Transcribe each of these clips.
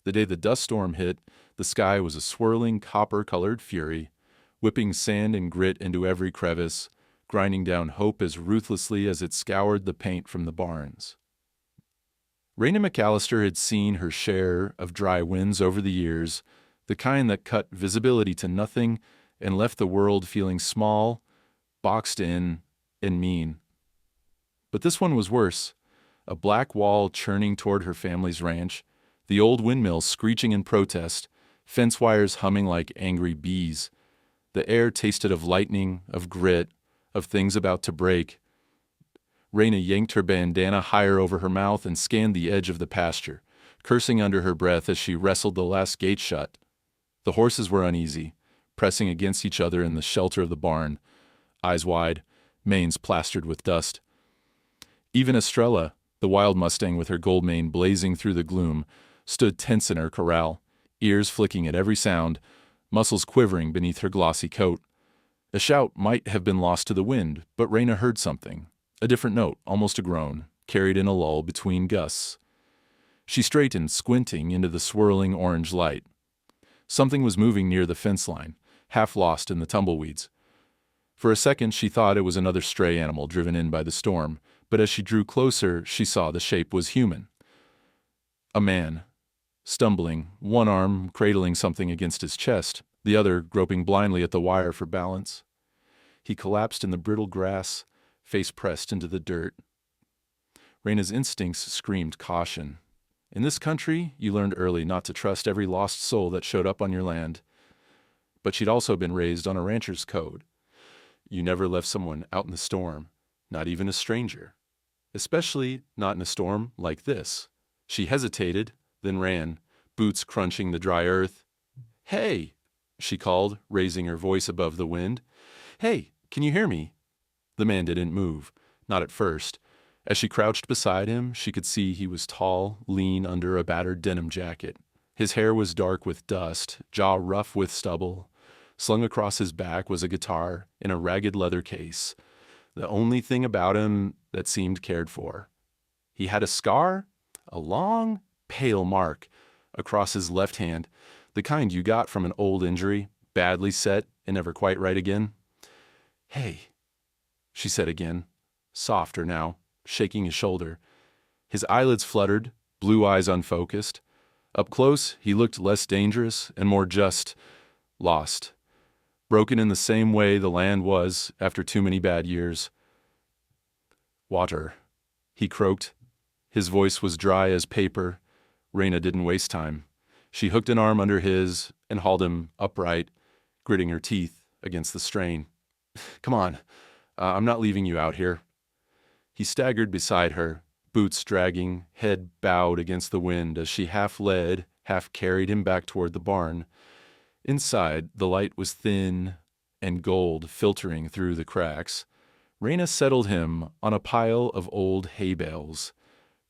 The day the dust storm hit, the sky was a swirling copper-colored fury, whipping sand and grit into every crevice, grinding down hope as ruthlessly as it scoured the paint from the barns. Reyna McAllister had seen her share of dry winds over the years, the kind that cut visibility to nothing and left the world feeling small, boxed in, and mean. But this one was worse. A black wall churning toward her family's ranch, the old windmill screeching in protest, fence wires humming like angry bees. The air tasted of lightning, of grit, of things about to break. Reyna yanked her bandana higher over her mouth and scanned the edge of the pasture, cursing under her breath as she wrestled the last gate shut. The horses were uneasy, pressing against each other in the shelter of the barn, eyes wide, manes plastered with dust. Even Estrella, the wild Mustang with her gold mane blazing through the gloom, stood tense in her corral, ears flicking at every sound, muscles quivering beneath her glossy coat. A shout might have been lost to the wind, but Reyna heard something, a different note, almost a groan, carried in a lull between gusts. She straightened, squinting into the swirling orange light. Something was moving near the fence line, half lost in the tumbleweeds. For a second she thought it was another stray animal driven in by the storm, but as she drew closer she saw the shape was human. A man, stumbling, one arm cradling something against his chest, the other groping blindly at the wire for balance. He collapsed in the brittle grass, face pressed into the dirt. Reyna's instincts screamed caution. In this country, you learned early not to trust every lost soul that showed up on your land. But she'd also been raised on a rancher's code. You never left someone out in the storm, not even a stranger. Especially not in a storm like this. She hesitated, then ran, boots crunching the dry earth. "Hey!" she called, raising her voice above the wind. "Hey, can you hear me?" The man didn't move, not at first. As she crouched beside him, she could see he was tall, lean under a battered denim jacket. His hair was dark with dust, jaw rough with stubble. Slung across his back was a guitar in a ragged leather case, the only thing about him that seemed cared for. He had a scar, a long, pale mark, across his left hand, the kind you got from an old injury, badly set and never quite right again. "Hey," she said again, softer now, shaking his shoulder. His eyelids fluttered, blue eyes unfocused. Up close, he looked less dangerous and more just, lost. Broken in the same way the land was after too many bad years. "Water," he croaked. His voice was dry as paper. Reyna didn't waste time. She hooked an arm under his and hauled him upright, gritting her teeth against the strain. "Come on, I'm not leaving you out here." He staggered beside her, boots dragging, head bowed against the wind as she half led, half carried him back toward the barn. Inside, the light was thin and gold filtering through the cracks. Reyna settled him on a pile of old hay bales,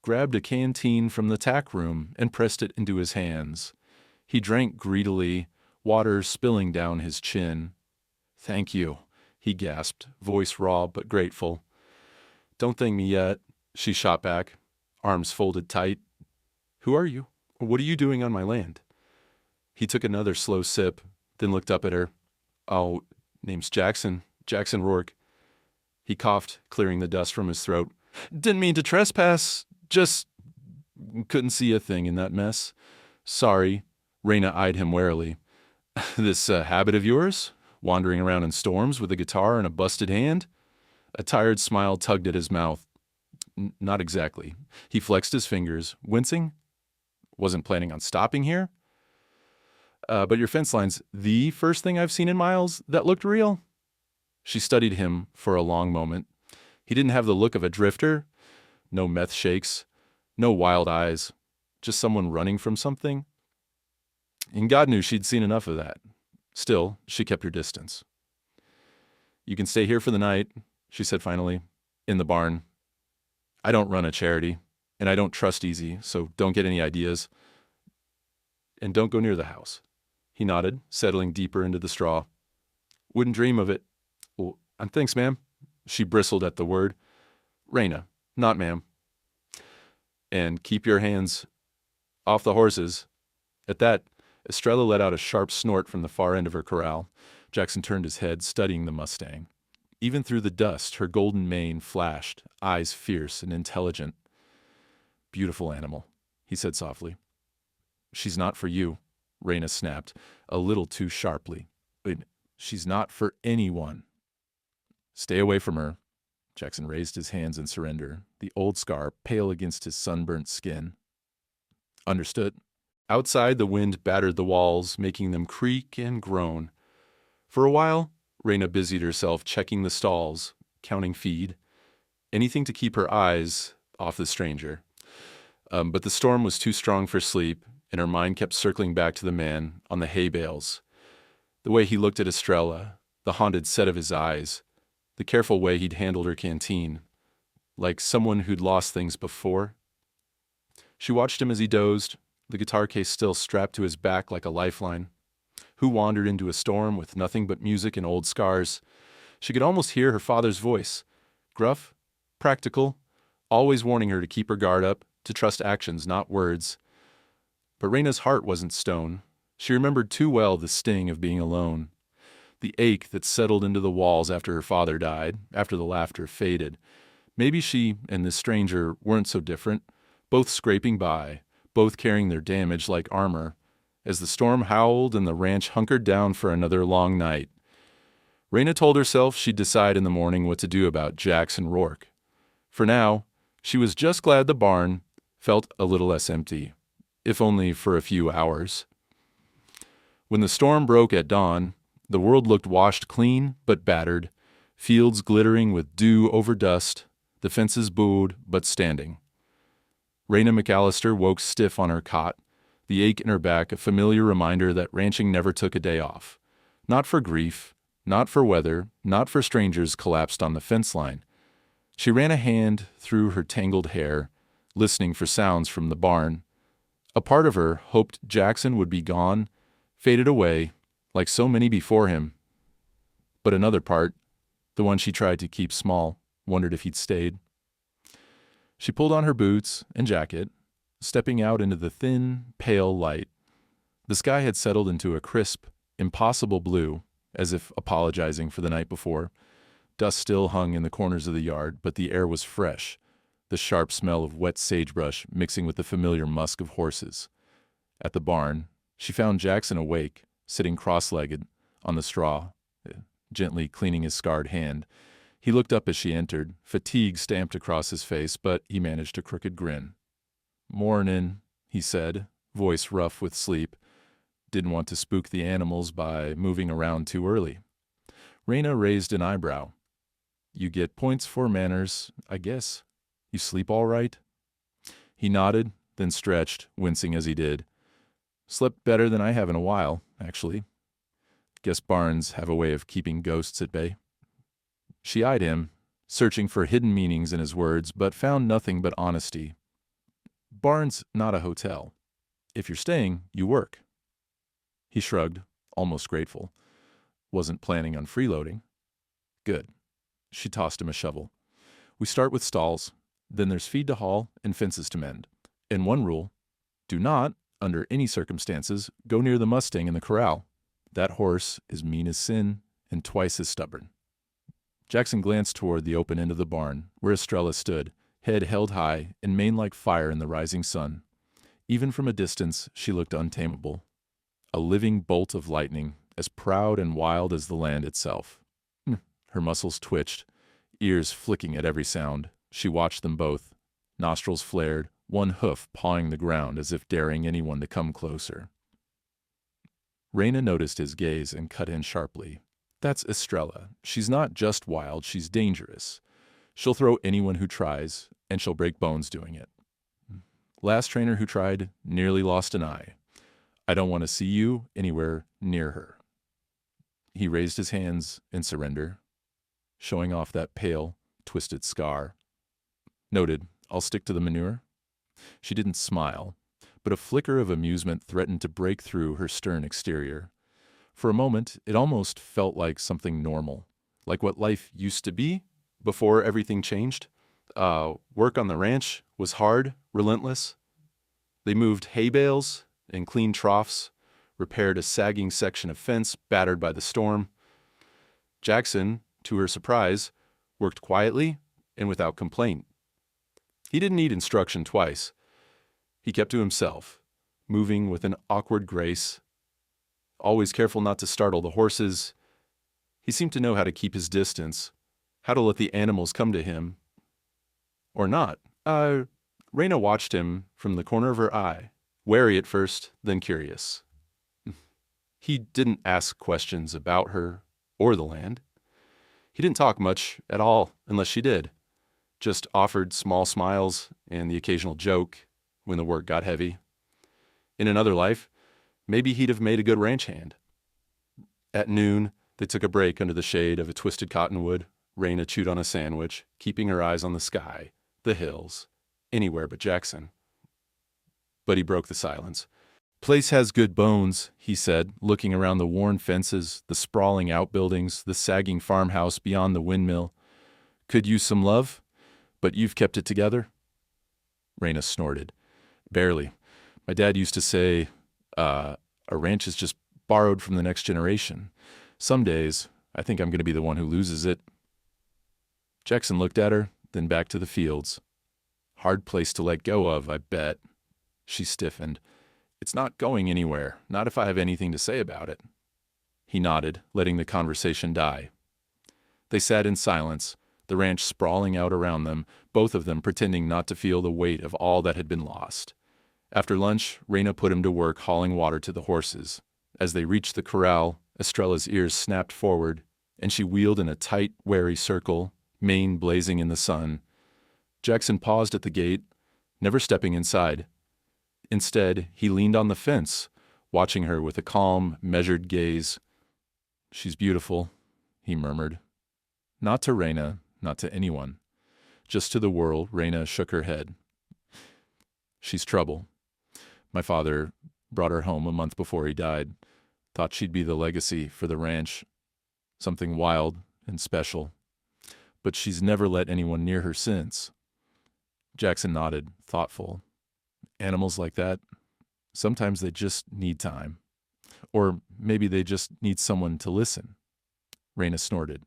grabbed a canteen from the tack room and pressed it into his hands. He drank greedily, water spilling down his chin. "Thank you," he gasped, voice raw but grateful. "Don't thank me yet," she shot back, arms folded tight. "Who are you? What are you doing on my land?" He took another slow sip, then looked up at her. "Oh, name's Jackson Rourke." He coughed, clearing the dust from his throat. "Didn't mean to trespass, just couldn't see a thing in that mess. Sorry." Reyna eyed him warily. "This habit of yours? Wandering around in storms with a guitar and a busted hand?" A tired smile tugged at his mouth. Not exactly." He flexed his fingers, wincing. "Wasn't planning on stopping here. But your fence line's the first thing I've seen in miles that looked real." She studied him for a long moment. He didn't have the look of a drifter. No meth shakes, no wild eyes, just someone running from something. And God knew she'd seen enough of that. Still, she kept her distance. "You can stay here for the night," she said finally, "in the barn. I don't run a charity, and I don't trust easy, so don't get any ideas. And don't go near the house." He nodded, settling deeper into the straw. "Wouldn't dream of it." "Well, thanks, ma'am." She bristled at the word. "Reyna, not ma'am." "And keep your hands off the horses." At that, Estrella let out a sharp snort from the far end of her corral. Jackson turned his head, studying the Mustang. Even through the dust, her golden mane flashed, eyes fierce and intelligent. "Beautiful animal," he said softly. "She's not for you," Reyna snapped, a little too sharply. "Wait, she's not for anyone." "Stay away from her." Jackson raised his hands in surrender, the old scar pale against his sunburnt skin. "Understood." Outside, the wind battered the walls, making them creak and groan. For a while, Reyna busied herself checking the stalls, counting feed, anything to keep her eyes off the stranger. But the storm was too strong for sleep, and her mind kept circling back to the man on the hay bales. The way he looked at Estrella, the haunted set of his eyes, the careful way he'd handled her canteen, like someone who'd lost things before. She watched him as he dozed, the guitar case still strapped to his back like a lifeline. Who wandered into a storm with nothing but music and old scars? She could almost hear her father's voice, gruff, practical, always warning her to keep her guard up, to trust actions, not words. But Reyna's heart wasn't stone. She remembered too well the sting of being alone, the ache that settled into the walls after her father died, after the laughter faded. Maybe she and this stranger weren't so different, both scraping by, both carrying their damage like armor, as the storm howled and the ranch hunkered down for another long night. Reyna told herself she'd decide in the morning what to do about Jax and Rourke. For now, she was just glad the barn felt a little less empty, if only for a few hours. When the storm broke at dawn, the world looked washed clean but battered, fields glittering with dew over dust, the fences bowed but standing. Reyna McAllister woke stiff on her cot, the ache in her back a familiar reminder that ranching never took a day off. Not for grief, not for weather, not for strangers collapsed on the fence line. She ran a hand through her tangled hair, listening for sounds from the barn. A part of her hoped Jackson would be gone, faded away, like so many before him. But another part, the one she tried to keep small, wondered if he'd stayed. She pulled on her boots and jacket, stepping out into the thin, pale light. The sky had settled into a crisp, impossible blue, as if apologizing for the night before. Dust still hung in the corners of the yard, but the air was fresh, the sharp smell of wet sagebrush mixing with the familiar musk of horses. At the barn, she found Jackson awake, sitting cross-legged on the straw, gently cleaning his scarred hand. He looked up as she entered, fatigue stamped across his face, but he managed a crooked grin. "Mornin'," he said, voice rough with sleep. Didn't want to spook the animals by moving around too early. Reyna raised an eyebrow. "You get points for manners, I guess. You sleep all right?" He nodded, then stretched, wincing as he did. "Slept better than I have in a while, actually. Guess barns have a way of keeping ghosts at bay." She eyed him, searching for hidden meanings in his words, but found nothing but honesty. "Barn's not a hotel. If you're staying, you work." He shrugged, almost grateful. Wasn't planning on freeloading. "Good." She tossed him a shovel. "We start with stalls. Then there's feed to haul and fences to mend. And one rule, do not, under any circumstances, go near the Mustang in the corral. That horse is mean as sin and twice as stubborn." Jackson glanced toward the open end of the barn, where Estrella stood, head held high and mane like fire in the rising sun. Even from a distance, she looked untamable. A living bolt of lightning, as proud and wild as the land itself. Her muscles twitched, ears flicking at every sound. She watched them both. Nostrils flared, one hoof pawing the ground as if daring anyone to come closer. Reyna noticed his gaze and cut in sharply. "That's Estrella. She's not just wild, she's dangerous. She'll throw anyone who tries, and she'll break bones doing it. Last trainer who tried nearly lost an eye. I don't want to see you anywhere near her." He raised his hands in surrender, showing off that pale, twisted scar. "Noted. I'll stick to the manure." She didn't smile, but a flicker of amusement threatened to break through her stern exterior. For a moment, it almost felt like something normal, like what life used to be before everything changed. Work on the ranch was hard, relentless. They moved hay bales, and cleaned troughs, repaired a sagging section of fence battered by the storm. Jackson, to her surprise, worked quietly and without complaint. He didn't need instruction twice. He kept to himself, moving with an awkward grace, always careful not to startle the horses. He seemed to know how to keep his distance, how to let the animals come to him. Or not. Reyna watched him from the corner of her eye, wary at first, then curious. He didn't ask questions about her or the land. He didn't talk much at all unless she did, just offered small smiles and the occasional joke when the work got heavy. In another life, maybe he'd have made a good ranch hand. At noon, they took a break under the shade of a twisted cottonwood. Reyna chewed on a sandwich, keeping her eyes on the sky, the hills, anywhere but Jackson. But he broke the silence. "Place has good bones," he said, looking around the worn fences, the sprawling outbuildings, the sagging farmhouse beyond the windmill. "Could use some love, but you've kept it together?" Reyna snorted. "Barely. My dad used to say, a ranch is just borrowed from the next generation. Some days, I think I'm going to be the one who loses it." Jackson looked at her, then back to the fields. "Hard place to let go of, I bet." She stiffened. "It's not going anywhere, not if I have anything to say about it." He nodded, letting the conversation die. They sat in silence, the ranch sprawling out around them, both of them pretending not to feel the weight of all that had been lost. After lunch, Reyna put him to work hauling water to the horses. As they reached the corral, Estrella's ears snapped forward, and she wheeled in a tight, wary circle, mane blazing in the sun. Jackson paused at the gate, never stepping inside. Instead, he leaned on the fence, watching her with a calm, measured gaze. "She's beautiful," he murmured. Not to Reyna, not to anyone. Just to the world, Reyna shook her head. "She's trouble. My father brought her home a month before he died. Thought she'd be the legacy for the ranch, something wild and special. But she's never let anyone near her since." Jackson nodded, thoughtful. "Animals like that, sometimes they just need time. Or maybe they just need someone to listen." Reyna snorted.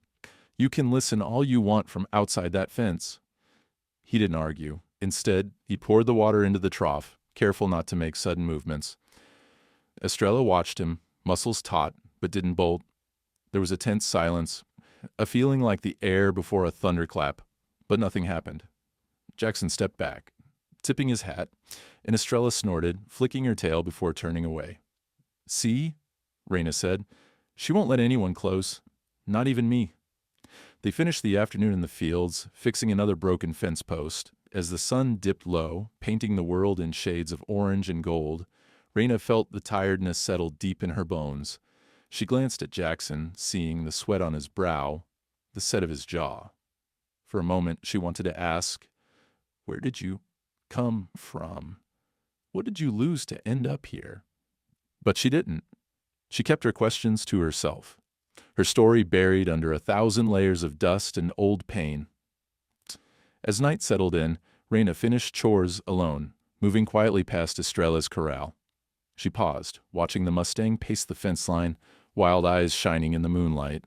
"You can listen all you want from outside that fence." He didn't argue. Instead, he poured the water into the trough, careful not to make sudden movements. Estrella watched him, muscles taut, but didn't bolt. There was a tense silence, a feeling like the air before a thunderclap, but nothing happened. Jackson stepped back, tipping his hat, and Estrella snorted, flicking her tail before turning away. "See?" Reyna said. "She won't let anyone close, not even me." They finished the afternoon in the fields, fixing another broken fence post. As the sun dipped low, painting the world in shades of orange and gold, Reyna felt the tiredness settle deep in her bones. She glanced at Jackson, seeing the sweat on his brow, the set of his jaw. For a moment, she wanted to ask, "Where did you come from? What did you lose to end up here?" But she didn't. She kept her questions to herself, her story buried under 1,000 layers of dust and old pain. As night settled in, Reyna finished chores alone, moving quietly past Estrella's corral. She paused, watching the Mustang pace the fence line, wild eyes shining in the moonlight.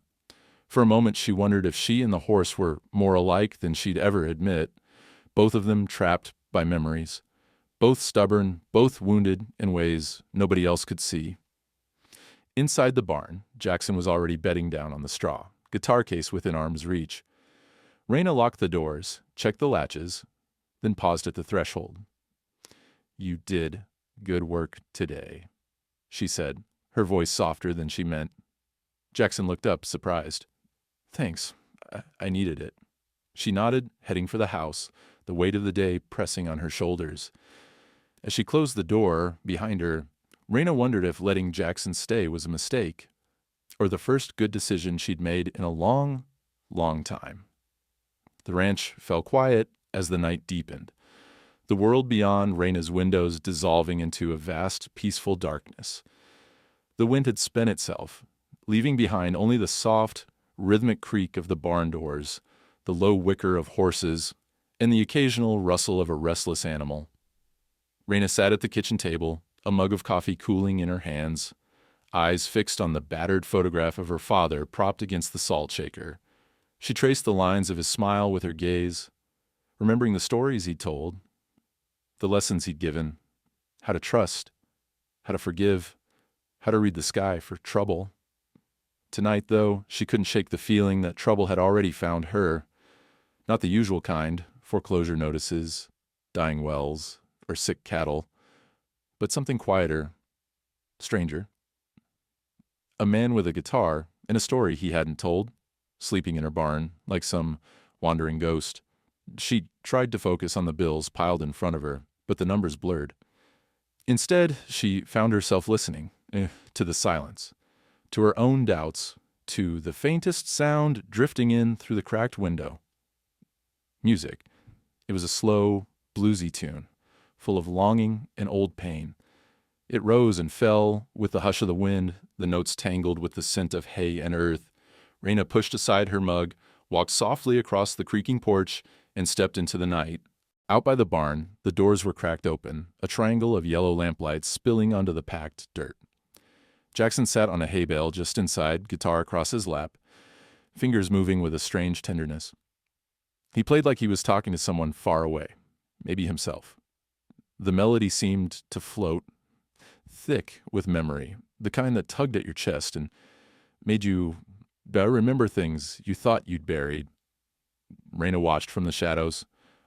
For a moment she wondered if she and the horse were more alike than she'd ever admit, both of them trapped by memories, both stubborn, both wounded in ways nobody else could see. Inside the barn, Jackson was already bedding down on the straw, guitar case within arm's reach. Reyna locked the doors, checked the latches, then paused at the threshold. "You did good work today," she said, her voice softer than she meant. Jackson looked up, surprised. "Thanks. I needed it." She nodded, heading for the house, the weight of the day pressing on her shoulders. As she closed the door behind her, Reyna wondered if letting Jackson stay was a mistake, or the first good decision she'd made in a long, long time. The ranch fell quiet as the night deepened, the world beyond Reyna's windows dissolving into a vast, peaceful darkness. The wind had spent itself, leaving behind only the soft, rhythmic creak of the barn doors, the low whicker of horses, and the occasional rustle of a restless animal. Reyna sat at the kitchen table, a mug of coffee cooling in her hands, eyes fixed on the battered photograph of her father propped against the salt shaker. She traced the lines of his smile with her gaze, remembering the stories he'd told, the lessons he'd given, how to trust, how to forgive, how to read the sky for trouble. Tonight, though, she couldn't shake the feeling that trouble had already found her. Not the usual kind, foreclosure notices, dying wells, or sick cattle, but something quieter, stranger. A man with a guitar and a story he hadn't told, sleeping in her barn like some wandering ghost. She tried to focus on the bills piled in front of her, but the numbers blurred. Instead, she found herself listening to the silence, to her own doubts, to the faintest sound drifting in through the cracked window. Music. It was a slow, bluesy tune, full of longing and old pain. It rose and fell with the hush of the wind, the notes tangled with the scent of hay and earth. Reyna pushed aside her mug, walked softly across the creaking porch, and stepped into the night. Out by the barn, the doors were cracked open, a triangle of yellow lamplights spilling onto the packed dirt. Jackson sat on a hay bale just inside, guitar across his lap, fingers moving with a strange tenderness. He played like he was talking to someone far away, maybe himself. The melody seemed to float, thick with memory, the kind that tugged at your chest and made you remember things you thought you'd buried. Reyna watched from the shadows,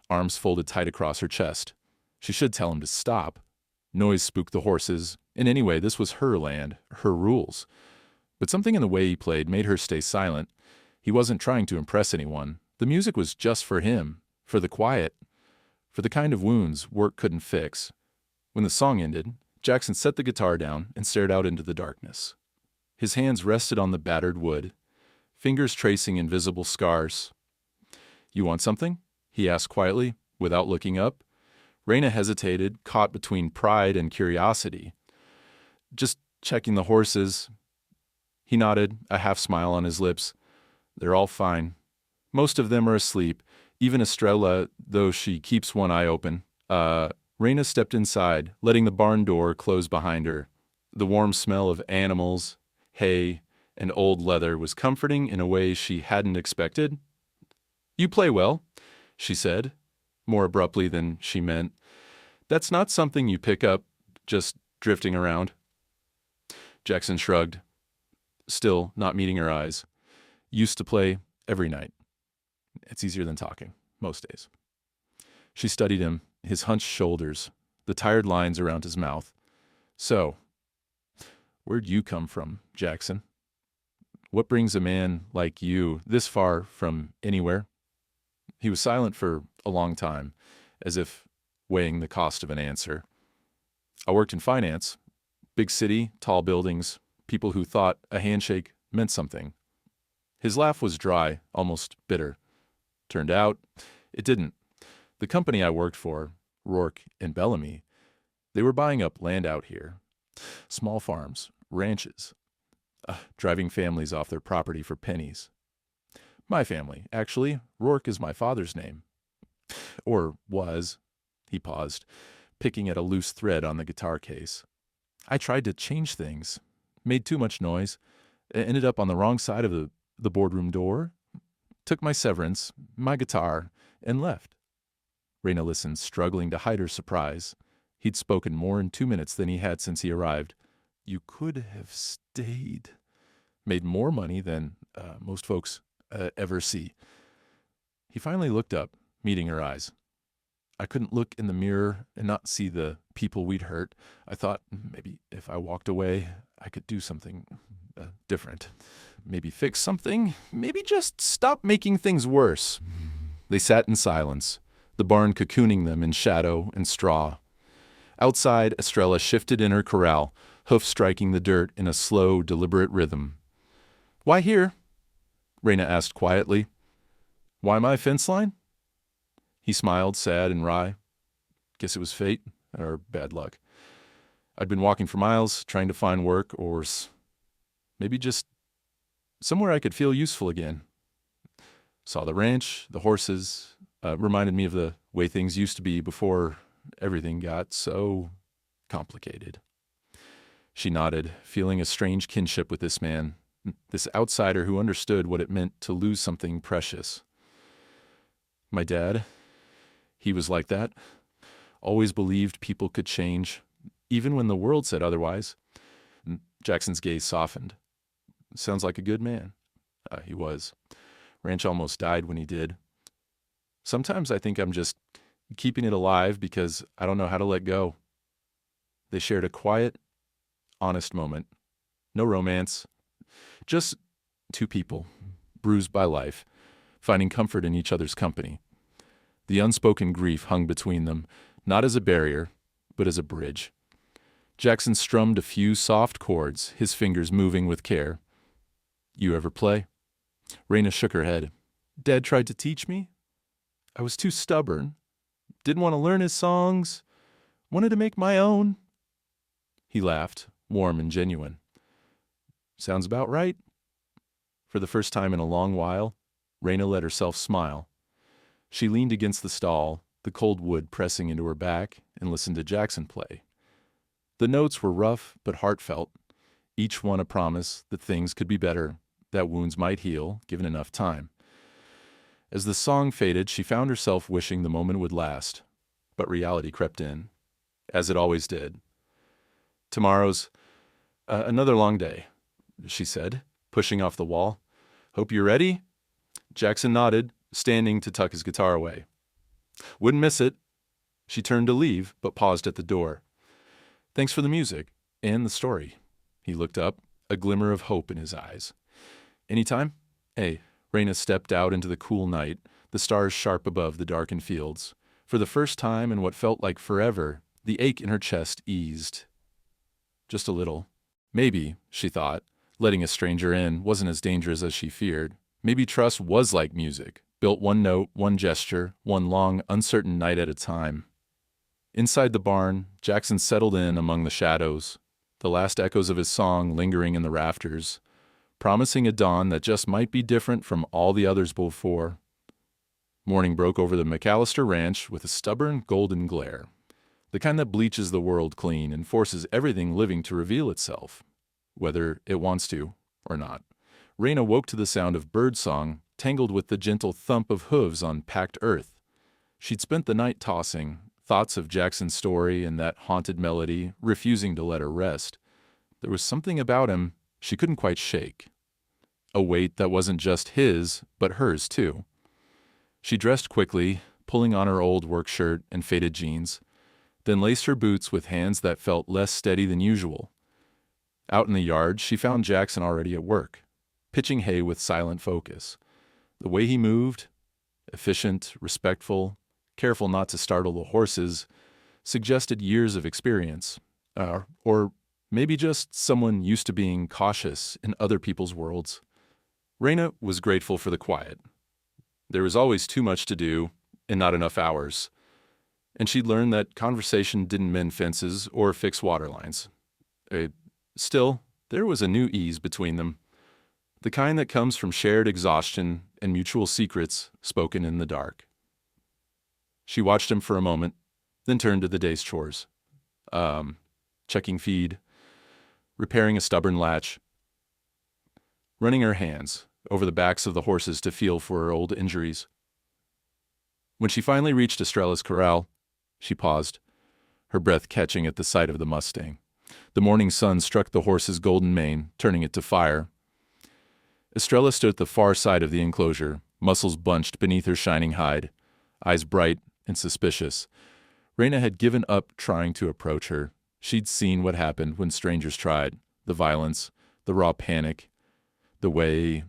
arms folded tight across her chest. She should tell him to stop. Noise spooked the horses, and anyway, this was her land, her rules. But something in the way he played made her stay silent. He wasn't trying to impress anyone. The music was just for him, for the quiet, for the kind of wounds work couldn't fix. When the song ended, Jackson set the guitar down and stared out into the darkness. His hands rested on the battered wood, fingers tracing invisible scars. "You want something?" he asked quietly, without looking up. Reyna hesitated, caught between pride and curiosity. "Just checking the horses." He nodded, a half smile on his lips. "They're all fine. Most of them are asleep, even Estrella, though she keeps one eye open." Reyna stepped inside, letting the barn door close behind her. The warm smell of animals, hay, and old leather was comforting in a way she hadn't expected. "You play well," she said, more abruptly than she meant. "That's not something you pick up just drifting around." Jackson shrugged, still not meeting her eyes. "Used to play every night. It's easier than talking, most days." She studied him, his hunched shoulders, the tired lines around his mouth. "So, where'd you come from, Jackson? What brings a man like you this far from anywhere?" He was silent for a long time, as if weighing the cost of an answer. "I worked in finance. Big city, tall buildings, people who thought a handshake meant something." His laugh was dry, almost bitter. Turned out, it didn't. The company I worked for, Rourke and Bellamy, they were buying up land out here. Small farms, ranches, driving families off their property for pennies. My family, actually. Rourke is my father's name. Or was. He paused, picking at a loose thread on the guitar case. I tried to change things, made too much noise, ended up on the wrong side of the boardroom door, took my severance, my guitar, and left. Reyna listened, struggling to hide her surprise. He'd spoken more in 2 minutes than he had since he arrived. "You could have stayed. Made more money than most folks ever see." He finally looked up, meeting her eyes. "I couldn't look in the mirror and not see the people we'd hurt. I thought maybe if I walked away, I could do something different. Maybe fix something. Maybe just stop making things worse." They sat in silence, the barn cocooning them in shadow and straw. Outside, Estrella shifted in her corral, hoof striking the dirt in a slow, deliberate rhythm. "Why here?" Reyna asked quietly. "Why my fence line?" He smiled, sad and wry. "Guess it was fate, or bad luck. I'd been walking for miles, trying to find work, or maybe just somewhere I could feel useful again. Saw the ranch, the horses, reminded me of the way things used to be before everything got so complicated. She nodded, feeling a strange kinship with this man, this outsider who understood what it meant to lose something precious. My dad, he was like that. Always believed people could change, even when the world said otherwise. Jackson's gaze softened. Sounds like a good man. He was. Ranch almost died when he did. Sometimes I think I'm just keeping it alive because I don't know how to let go. They shared a quiet, honest moment. No romance. Just two people, bruised by life, finding comfort in each other's company. The unspoken grief hung between them, not as a barrier, but as a bridge. Jackson strummed a few soft chords, his fingers moving with care. You ever play? Reyna shook her head. Dad tried to teach me. I was too stubborn. Didn't want to learn his songs. Wanted to make my own. He laughed, warm and genuine. Sounds about right. For the first time in a long while, Reyna let herself smile. She leaned against the stall, the cold wood pressing into her back, and listened to Jackson play. The notes were rough but heartfelt, each one a promise that things could be better, that wounds might heal, given enough time. As the song faded, she found herself wishing the moment would last, but reality crept in, as it always did. Tomorrow's another long day, she said, pushing off the wall. Hope you're ready? Jackson nodded, standing to tuck his guitar away. Wouldn't miss it. She turned to leave, but paused at the door. Thanks for the music and the story. He looked up, a glimmer of hope in his eyes. Anytime? Hey. Reyna stepped out into the cool night, the stars sharp above the darkened fields. For the first time in what felt like forever, the ache in her chest eased. Just a little. Maybe, she thought, letting a stranger in wasn't as dangerous as she feared. Maybe trust was like music, built one note, one gesture, one long, uncertain night at a time. Inside the barn, Jackson settled in among the shadows, the last echoes of his song lingering in the rafters, promising a dawn that just might be different from all the others before. Morning broke over the McAllister Ranch with a stubborn golden glare, the kind that bleaches the world clean and forces everything living to reveal itself, whether it wants to or not. Reyna woke to the sound of birdsong, tangled with the gentle thump of hooves on packed earth. She'd spent the night tossing, thoughts of Jackson's story and that haunted melody, refusing to let her rest. There was something about him she couldn't quite shake. A weight that wasn't just his, but hers too. She dressed quickly, pulling on her old work shirt and faded jeans, then laced her boots with hands that felt less steady than usual. Out in the yard, she found Jackson already at work, pitching hay with silent focus. The way he moved, efficient, respectful, careful not to startle the horses, suggested years of experience, or maybe just someone used to being cautious in other people's worlds. Reyna was grateful for the quiet. There was always too much to do and not enough hours, and she'd learned that conversation didn't mend fences or fix water lines. Still, there was a new ease between them, the kind that comes from shared exhaustion and mutual secrets spoken in the dark. She watched him for a moment, then turned to the day's chores. Checking feed, repairing a stubborn latch, running her hands over the backs of the horses to feel for her old injuries. When she finally reached Estrella's corral, she paused, her breath catching at the sight of the Mustang. The morning sun struck the horse's golden mane, turning it to fire. Estrella stood at the far side of the enclosure, muscles bunched beneath her shining hide, eyes bright and suspicious. Reyna had given up trying to approach her. She'd seen what happened when strangers tried, the violence, the raw panic, the way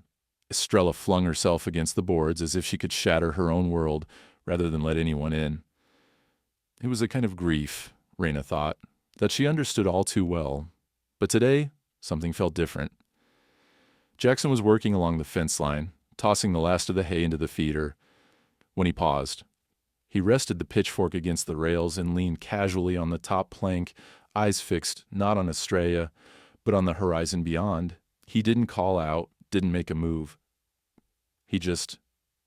Estrella flung herself against the boards as if she could shatter her own world rather than let anyone in. It was a kind of grief, Reyna thought, that she understood all too well. But today, something felt different. Jackson was working along the fence line, tossing the last of the hay into the feeder, when he paused. He rested the pitchfork against the rails and leaned casually on the top plank, eyes fixed not on Estrella, but on the horizon beyond. He didn't call out, didn't make a move. He just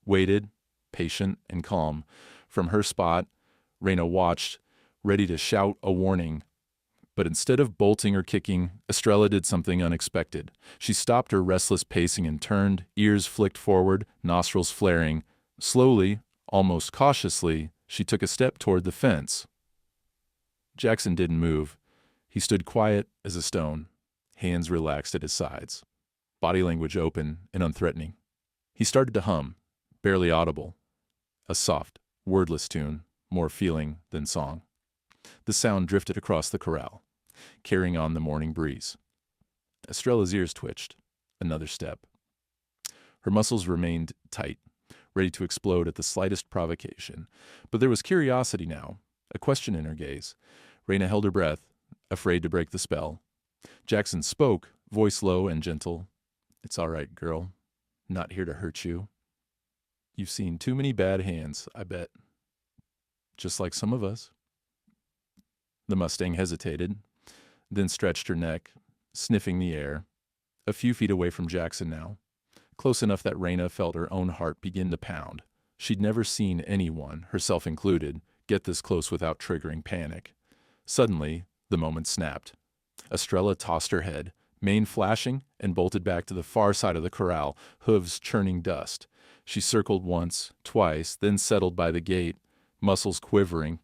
waited, patient and calm. From her spot, Reyna watched, ready to shout a warning. But instead of bolting or kicking, Estrella did something unexpected. She stopped her restless pacing and turned, ears flicked forward, nostrils flaring. Slowly, almost cautiously, she took a step toward the fence. Jackson didn't move. He stood quiet as a stone, hands relaxed at his sides, body language open and unthreatening. He started to hum, barely audible, a soft, wordless tune, more feeling than song. The sound drifted across the corral, carrying on the morning breeze. Estrella's ears twitched. Another step. Her muscles remained tight, ready to explode at the slightest provocation. But there was curiosity now, a question in her gaze. Reyna held her breath, afraid to break the spell. Jackson spoke, voice low and gentle. "It's all right, girl. Not here to hurt you. You've seen too many bad hands, I bet. Just like some of us." The Mustang hesitated, then stretched her neck, sniffing the air, a few feet away from Jackson now, close enough that Reyna felt her own heart begin to pound. She'd never seen anyone, herself included, get this close without triggering panic. Suddenly, the moment snapped. Estrella tossed her head, mane flashing, and bolted back to the far side of the corral, hooves churning dust. She circled once, twice, then settled by the gate, muscles quivering.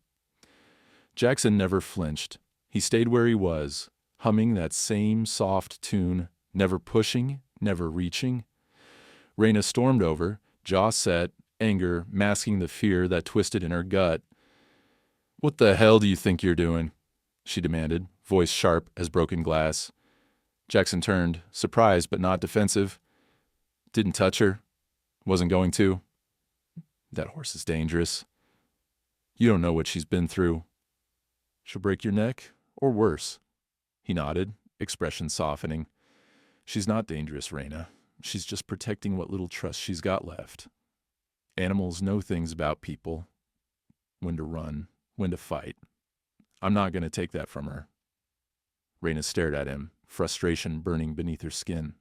Jackson never flinched. He stayed where he was, humming that same soft tune, never pushing, never reaching. Reyna stormed over, jaw set, anger masking the fear that twisted in her gut. "What the hell do you think you're doing?" she demanded, voice sharp as broken glass. Jackson turned, surprised but not defensive. "Didn't touch her. Wasn't going to. That horse is dangerous. You don't know what she's been through. She'll break your neck, or worse." He nodded, expression softening. "She's not dangerous, Reyna. She's just protecting what little trust she's got left. Animals know things about people. When to run, when to fight. I'm not going to take that from her." Reyna stared at him, frustration burning beneath her skin.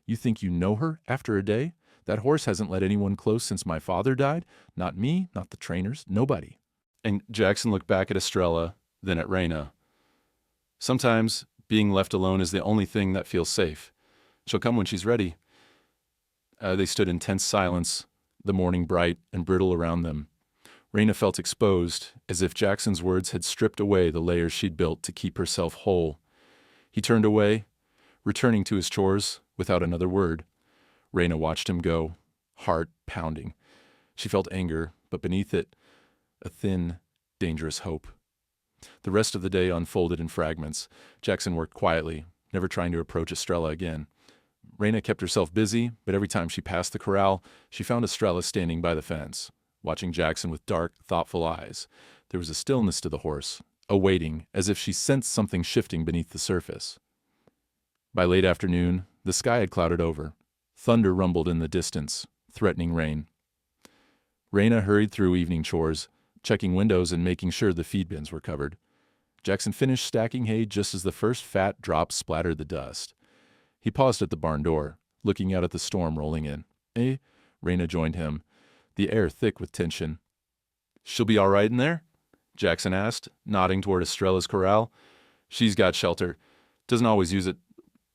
"You think you know her after a day? That horse hasn't let anyone close since my father died. Not me, not the trainers, nobody." And Jackson looked back at Estrella, then at Reyna. "Sometimes being left alone is the only thing that feels safe. She'll come when she's ready." They stood in tense silence, the morning bright and brittle around them. Reyna felt exposed, as if Jackson's words had stripped away the layers she'd built to keep herself whole. He turned away, returning to his chores without another word. Reyna watched him go, heart pounding. She felt anger, but beneath it, a thin, dangerous hope. The rest of the day unfolded in fragments. Jackson worked quietly, never trying to approach Estrella again. Reyna kept herself busy, but every time she passed the corral, she found Estrella standing by the fence, watching Jackson with dark, thoughtful eyes. There was a stillness to the horse, a waiting, as if she sensed something shifting beneath the surface. By late afternoon, the sky had clouded over. Thunder rumbled in the distance, threatening rain. Reyna hurried through evening chores, checking windows and making sure the feed bins were covered. Jackson finished stacking hay just as the first fat drops splattered the dust. He paused at the barn door, looking out at the storm rolling in. "Eh?" Reyna joined him, the air thick with tension. "She'll be all right in there?" Jackson asked, nodding toward Estrella's corral. "She's got shelter. Doesn't always use it,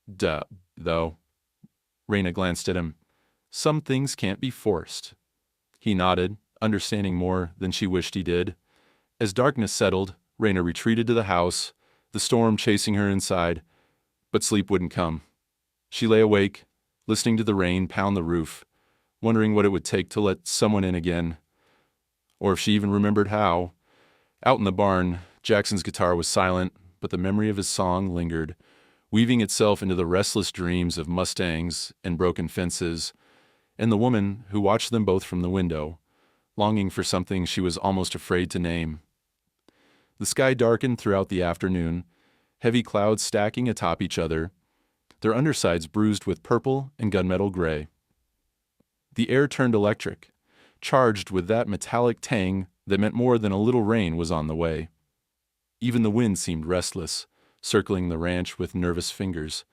though." Reyna glanced at him. "Some things can't be forced." He nodded, understanding more than she wished he did. As darkness settled, Reyna retreated to the house, the storm chasing her inside, but sleep wouldn't come. She lay awake, listening to the rain pound the roof, wondering what it would take to let someone in again, or if she even remembered how. Out in the barn, Jackson's guitar was silent, but the memory of his song lingered, weaving itself into the restless dreams of Mustangs and broken fences, and the woman who watched them both from the window, longing for something she was almost afraid to name. The sky darkened throughout the afternoon, heavy clouds stacking atop each other, their undersides bruised with purple and gunmetal gray. The air turned electric, charged with that metallic tang that meant more than a little rain was on the way. Even the wind seemed restless, circling the ranch with nervous fingers.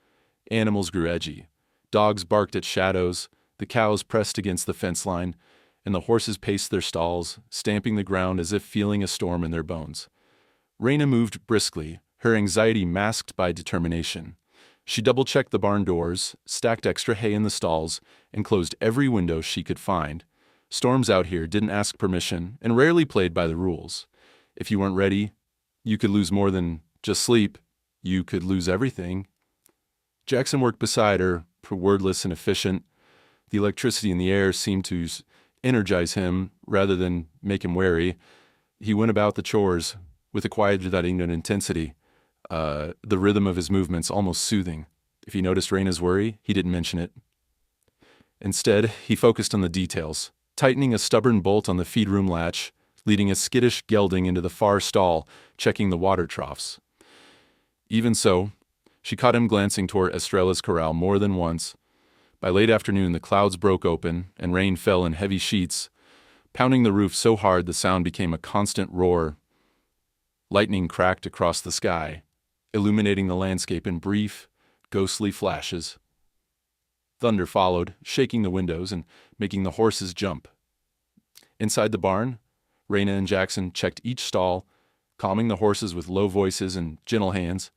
Animals grew edgy. Dogs barked at shadows, the cows pressed against the fence line, and the horses paced their stalls, stamping the ground as if feeling a storm in their bones. Reyna moved briskly, her anxiety masked by determination. She double-checked the barn doors, stacked extra hay in the stalls, and closed every window she could find. Storms out here didn't ask permission and rarely played by the rules. If you weren't ready, you could lose more than just sleep. You could lose everything. Jackson worked beside her, wordless and efficient. The electricity in the air seemed to energize him rather than make him wary. He went about the chores with a quiet that intensity, the rhythm of his movements almost soothing. If he noticed Reyna's worry, he didn't mention it. Instead, he focused on the details, tightening a stubborn bolt on the feed room latch, leading a skittish gelding into the far stall, checking the water troughs. Even so, she caught him glancing toward Estrella's corral more than once. By late afternoon, the clouds broke open and rain fell in heavy sheets, pounding the roof so hard the sound became a constant roar. Lightning cracked across the sky, illuminating the landscape in brief, ghostly flashes. Thunder followed, shaking the windows and making the horses jump. Inside the barn, Reyna and Jackson checked each stall, calming the horses with low voices and gentle hands.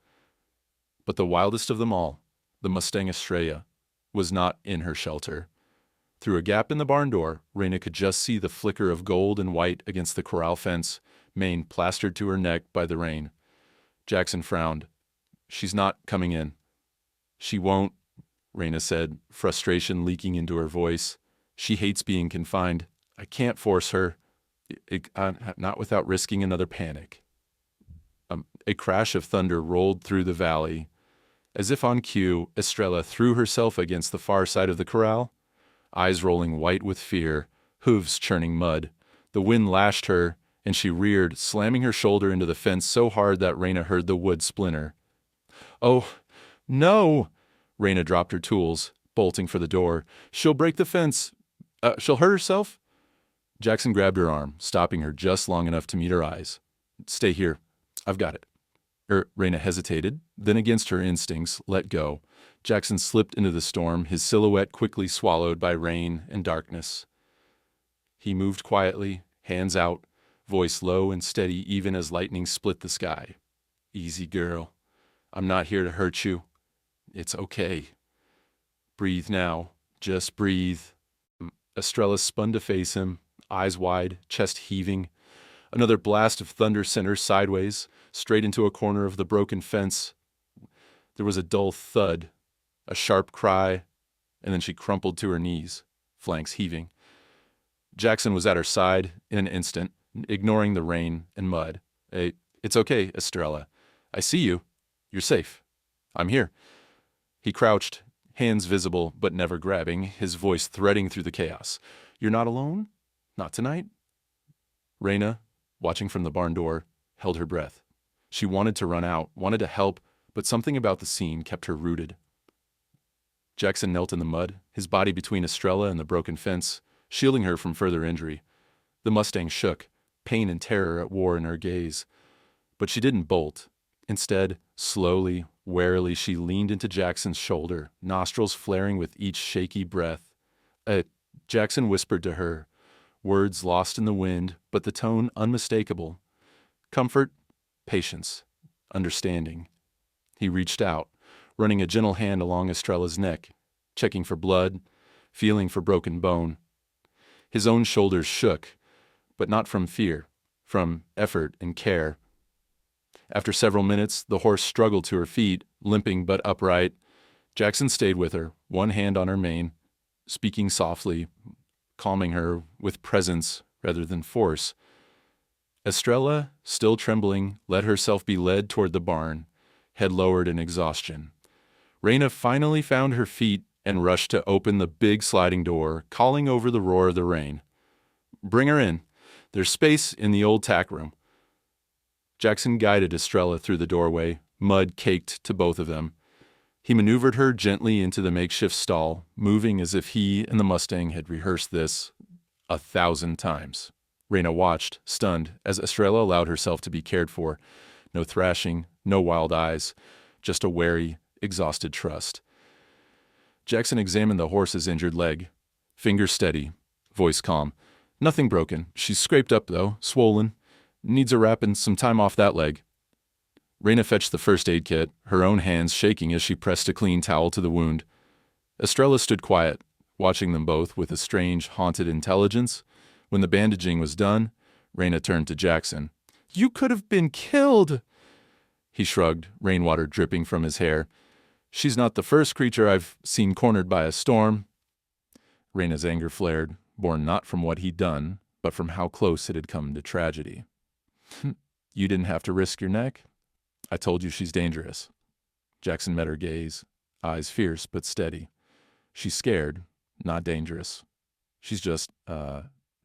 But the wildest of them all, the Mustang Estrella, was not in her shelter. Through a gap in the barn door, Reyna could just see the flicker of gold and white against the corral fence, mane plastered to her neck by the rain. Jackson frowned. "She's not coming in." "She won't," Reyna said, frustration leaking into her voice. "She hates being confined. I can't force her. Not without risking another panic." A crash of thunder rolled through the valley. As if on cue, Estrella threw herself against the far side of the corral, eyes rolling white with fear, hooves churning mud. The wind lashed her, and she reared, slamming her shoulder into the fence so hard that Reyna heard the wood splinter. "Oh, no!" Reyna dropped her tools, bolting for the door. "She'll break the fence. She'll hurt herself?" Jackson grabbed her arm, stopping her just long enough to meet her eyes. "Stay here. I've got it." Reyna hesitated, then against her instincts, let go. Jackson slipped into the storm, his silhouette quickly swallowed by rain and darkness. He moved quietly, hands out, voice low and steady even as lightning split the sky. "Easy, girl. I'm not here to hurt you. It's okay. Breathe now. Just breathe." Estrella spun to face him, eyes wide, chest heaving. Another blast of thunder sent her sideways, straight into a corner of the broken fence. There was a dull thud, a sharp cry, and then she crumpled to her knees, flanks heaving. Jackson was at her side in an instant, ignoring the rain and mud. "It's okay, Estrella. I see you. You're safe. I'm here." He crouched, hands visible but never grabbing, his voice threading through the chaos. "You're not alone? Not tonight?" Reyna, watching from the barn door, held her breath. She wanted to run out, wanted to help, but something about the scene kept her rooted. Jackson knelt in the mud, his body between Estrella and the broken fence, shielding her from further injury. The Mustang shook, pain and terror at war in her gaze. But she didn't bolt. Instead, slowly, warily, she leaned into Jackson's shoulder, nostrils flaring with each shaky breath. Jackson whispered to her, words lost in the wind, but the tone unmistakable. Comfort, patience, understanding. He reached out, running a gentle hand along Estrella's neck, checking for blood, feeling for broken bone. His own shoulders shook, but not from fear, from effort and care. After several minutes, the horse struggled to her feet, limping but upright. Jackson stayed with her, one hand on her mane, speaking softly, calming her with presence rather than force. Estrella, still trembling, let herself be led toward the barn, head lowered in exhaustion. Reyna finally found her feet and rushed to open the big sliding door, calling over the roar of the rain. "Bring her in. There's space in the old tack room." Jackson guided Estrella through the doorway, mud caked to both of them. He maneuvered her gently into the makeshift stall, moving as if he and the Mustang had rehearsed this 1,000 times. Reyna watched, stunned, as Estrella allowed herself to be cared for. No thrashing, no wild eyes, just a wary, exhausted trust. Jackson examined the horse's injured leg. Fingers steady, voice calm. "Nothing broken. She's scraped up, though, swollen. Needs a wrap and some time off that leg." Reyna fetched the first aid kit, her own hands shaking as she pressed a clean towel to the wound. Estrella stood quiet, watching them both with a strange, haunted intelligence. When the bandaging was done, Reyna turned to Jackson. "You could have been killed!" He shrugged, rainwater dripping from his hair. "She's not the first creature I've seen cornered by a storm." Reyna's anger flared, born not from what he'd done, but from how close it had come to tragedy. "You didn't have to risk your neck? I told you she's dangerous." Jackson met her gaze, eyes fierce but steady. "She's scared, not dangerous. She's just,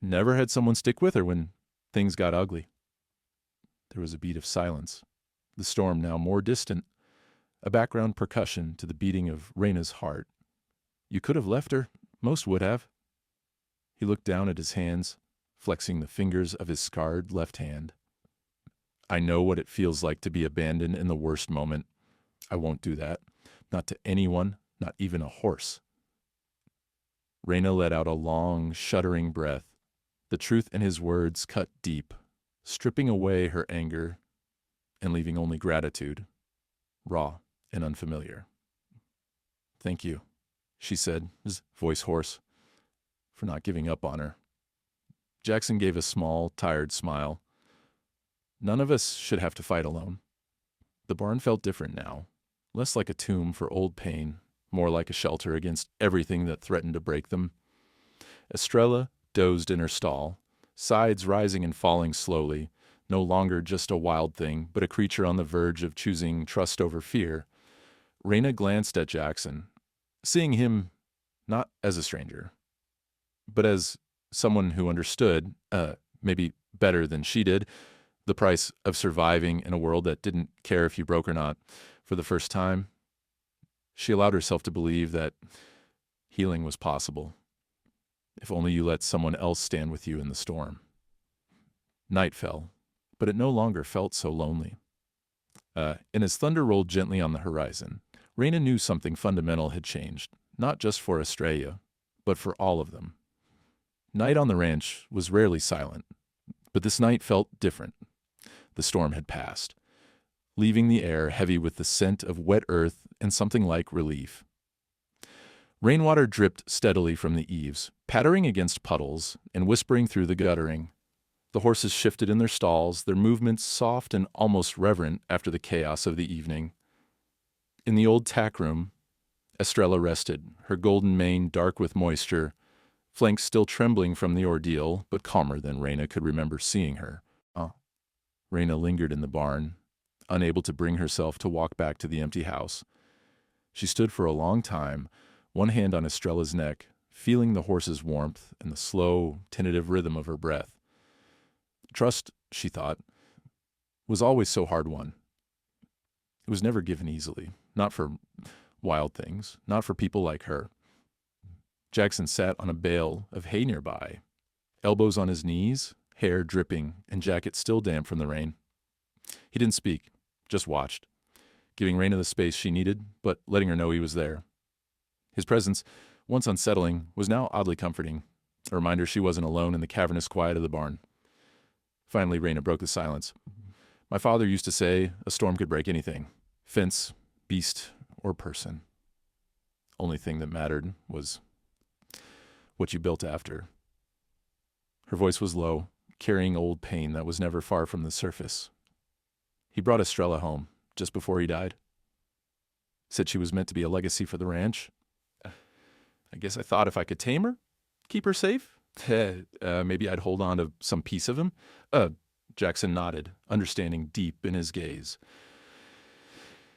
never had someone stick with her when things got ugly." There was a beat of silence, the storm now more distant, a background percussion to the beating of Reyna's heart. "You could have left her. Most would have." He looked down at his hands, flexing the fingers of his scarred left hand. "I know what it feels like to be abandoned in the worst moment. I won't do that. Not to anyone, not even a horse." Reyna let out a long, shuddering breath. The truth in his words cut deep, stripping away her anger and leaving only gratitude, raw and unfamiliar. "Thank you," she said, his voice hoarse, "for not giving up on her." Jackson gave a small, tired smile. None of us should have to fight alone. The barn felt different now, less like a tomb for old pain, more like a shelter against everything that threatened to break them. Estrella dozed in her stall, sides rising and falling slowly, no longer just a wild thing, but a creature on the verge of choosing trust over fear. Reyna glanced at Jackson, seeing him not as a stranger, but as someone who understood, maybe better than she did, the price of surviving in a world that didn't care if you broke or not. For the first time, she allowed herself to believe that healing was possible, if only you let someone else stand with you in the storm. Night fell, but it no longer felt so lonely. And as thunder rolled gently on the horizon, Reyna knew something fundamental had changed, not just for Estrella, but for all of them. Night on the ranch was rarely silent, but this night felt different. The storm had passed, leaving the air heavy with the scent of wet earth and something like relief. Rainwater dripped steadily from the eaves, pattering against puddles and whispering through the guttering. The horses shifted in their stalls, their movements soft and almost reverent after the chaos of the evening. In the old tack room, Estrella rested, her golden mane dark with moisture, flanks still trembling from the ordeal, but calmer than Reyna could remember seeing her. Reyna lingered in the barn, unable to bring herself to walk back to the empty house. She stood for a long time, one hand on Estrella's neck, feeling the horse's warmth and the slow, tentative rhythm of her breath. Trust, she thought, was always so hard-won. It was never given easily, not for wild things, not for people like her. Jackson sat on a bale of hay nearby, elbows on his knees, hair dripping, and jacket still damp from the rain. He didn't speak, just watched, giving Reyna the space she needed, but letting her know he was there. His presence, once unsettling, was now oddly comforting, a reminder she wasn't alone in the cavernous quiet of the barn. Finally, Reyna broke the silence. "My father used to say a storm could break anything, fence, beast, or person. Only thing that mattered was what you built after." Her voice was low, carrying old pain that was never far from the surface. "He brought Estrella home just before he died. Said she was meant to be a legacy for the ranch. I guess I thought if I could tame her, keep her safe, maybe I'd hold on to some piece of him." Jackson nodded, understanding deep in his gaze.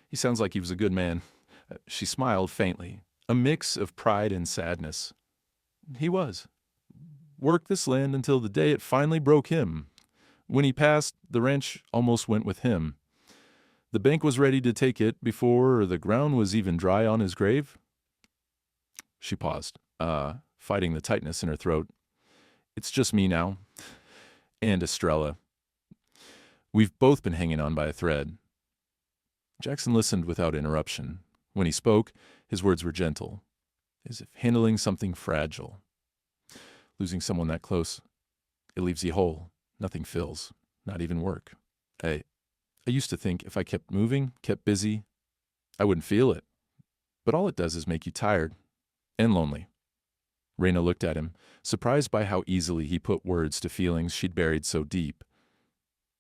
"He sounds like he was a good man." She smiled faintly, a mix of pride and sadness. "He was. Worked this land until the day it finally broke him. When he passed, the ranch almost went with him. The bank was ready to take it before the ground was even dry on his grave." She paused, fighting the tightness in her throat. "It's just me now. And Estrella. We've both been hanging on by a thread." Jackson listened without interruption. When he spoke, his words were gentle, as if handling something fragile. Losing someone that close, it leaves you whole. Nothing fills, not even work. I used to think if I kept moving, kept busy, I wouldn't feel it. But all it does is make you tired and lonely. Reyna looked at him, surprised by how easily he put words to feelings she'd buried so deep.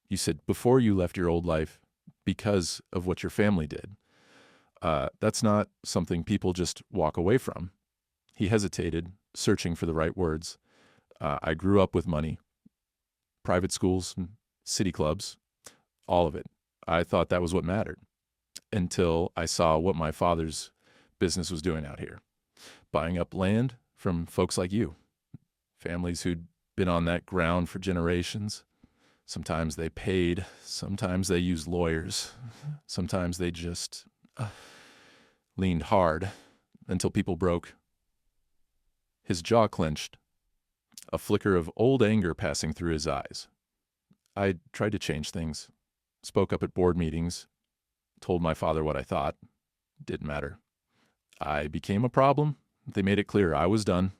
You said, before you left your old life, because of what your family did. That's not something people just walk away from. He hesitated, searching for the right words. I grew up with money. Private schools, city clubs, all of it. I thought that was what mattered. Until I saw what my father's business was doing out here. Buying up land from folks like you. Families who'd been on that ground for generations. Sometimes they paid, sometimes they used lawyers, sometimes they just leaned hard until people broke. His jaw clenched, a flicker of old anger passing through his eyes. I tried to change things, spoke up at board meetings, told my father what I thought. Didn't matter. I became a problem. They made it clear I was done.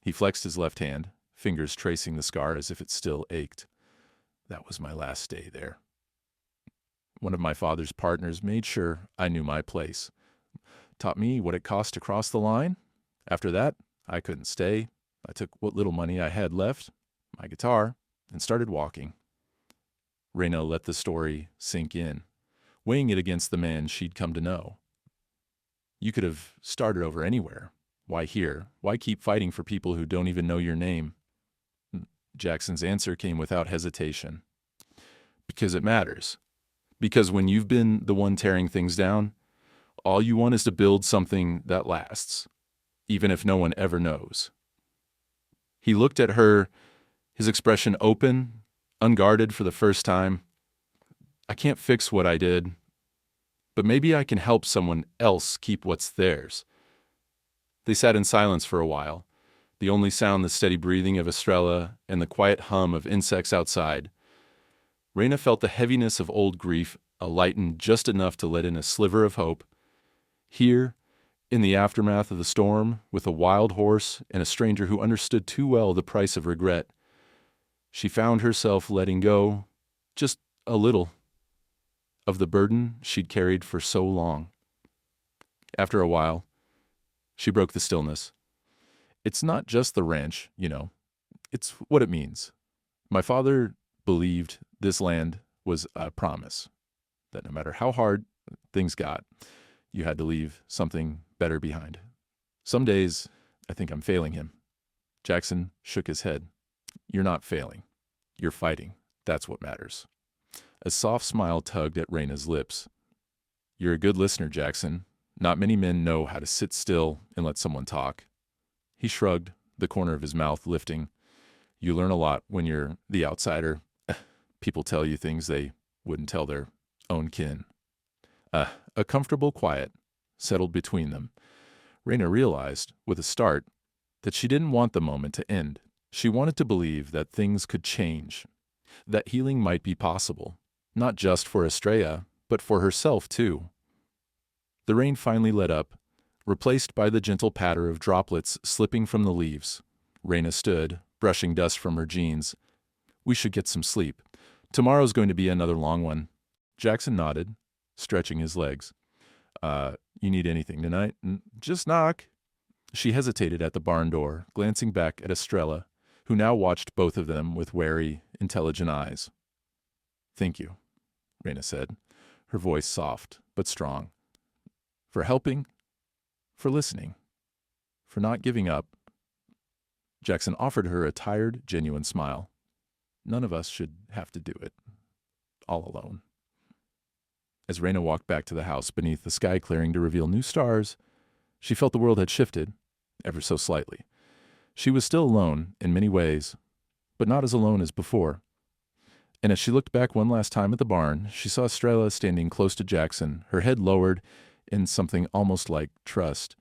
He flexed his left hand, fingers tracing the scar as if it still ached. That was my last day there. One of my father's partners made sure I knew my place. Taught me what it cost to cross the line. After that, I couldn't stay. I took what little money I had left, my guitar, and started walking. Reyna let the story sink in, weighing it against the man she'd come to know. You could have started over anywhere. Why here? Why keep fighting for people who don't even know your name? Jackson's answer came without hesitation. Because it matters. Because when you've been the one tearing things down, all you want is to build something that lasts, even if no one ever knows. He looked at her, his expression open, unguarded for the first time. I can't fix what I did, but maybe I can help someone else keep what's theirs. They sat in silence for a while, the only sound the steady breathing of Estrella and the quiet hum of insects outside. Reyna felt the heaviness of old grief lighten just enough to let in a sliver of hope. Here, in the aftermath of the storm, with a wild horse and a stranger who understood too well the price of regret, she found herself letting go, just a little, of the burden she'd carried for so long. After a while, she broke the stillness. It's not just the ranch, It's what it means. My father believed this land was a promise, that no matter how hard things got, you had to leave something better behind. Some days, I think I'm failing him. Jackson shook his head. You're not failing. You're fighting. That's what matters. A soft smile tugged at Reyna's lips. You're a good listener, Jackson. Not many men know how to sit still and let someone talk. He shrugged, the corner of his mouth lifting. You learn a lot when you're the outsider. People tell you things they wouldn't tell their own kin. A comfortable quiet settled between them. Reyna realized, with a start, that she didn't want the moment to end. She wanted to believe that things could change, that healing might be possible, not just for Estrella, but for herself too. The rain finally let up, replaced by the gentle patter of droplets slipping from the leaves. Reyna stood, brushing dust from her jeans. We should get some sleep. Tomorrow's going to be another long one. Jackson nodded, stretching his legs. You need anything tonight? Just knock. She hesitated at the barn door, glancing back at Estrella, who now watched both of them with wary, intelligent eyes. Thank you, Reyna said, her voice soft but strong. For helping, for listening, for not giving up. Jackson offered her a tired, genuine smile. None of us should have to do it, all alone. As Reyna walked back to the house beneath the sky clearing to reveal new stars, she felt the world had shifted, ever so slightly. She was still alone in many ways, but not as alone as before. And as she looked back one last time at the barn, she saw Estrella standing close to Jackson, her head lowered in something almost like trust.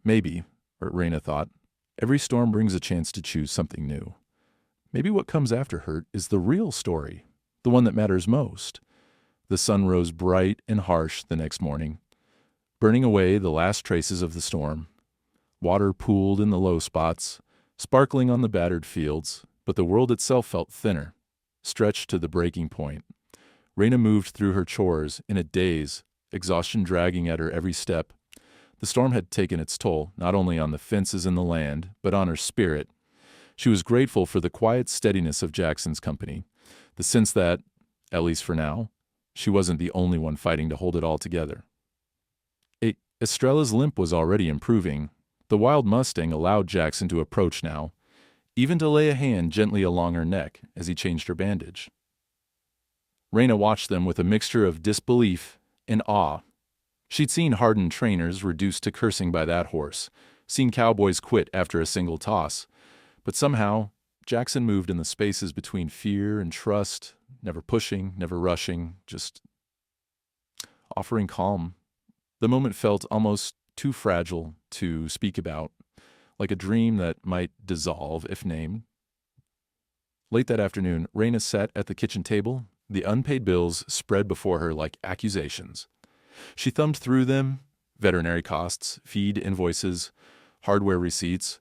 Maybe, Reyna thought, every storm brings a chance to choose something new. Maybe what comes after hurt is the real story, the one that matters most. The sun rose bright and harsh the next morning, burning away the last traces of the storm. Water pooled in the low spots, sparkling on the battered fields, but the world itself felt thinner, stretched to the breaking point. Reyna moved through her chores in a daze, exhaustion dragging at her every step. The storm had taken its toll, not only on the fences and the land, but on her spirit. She was grateful for the quiet steadiness of Jackson's company, the sense that, at least for now, she wasn't the only one fighting to hold it all together. Estrella's limp was already improving. The wild Mustang allowed Jackson to approach now, even to lay a hand gently along her neck as he changed her bandage. Reyna watched them with a mixture of disbelief and awe. She'd seen hardened trainers reduced to cursing by that horse, seen cowboys quit after a single toss, but somehow Jackson moved in the spaces between fear and trust, never pushing, never rushing, just offering calm. The moment felt almost too fragile to speak about, like a dream that might dissolve if named. Late that afternoon, Reyna sat at the kitchen table, the unpaid bills spread before her like accusations. She thumbed through them, veterinary costs, feed invoices, hardware receipts,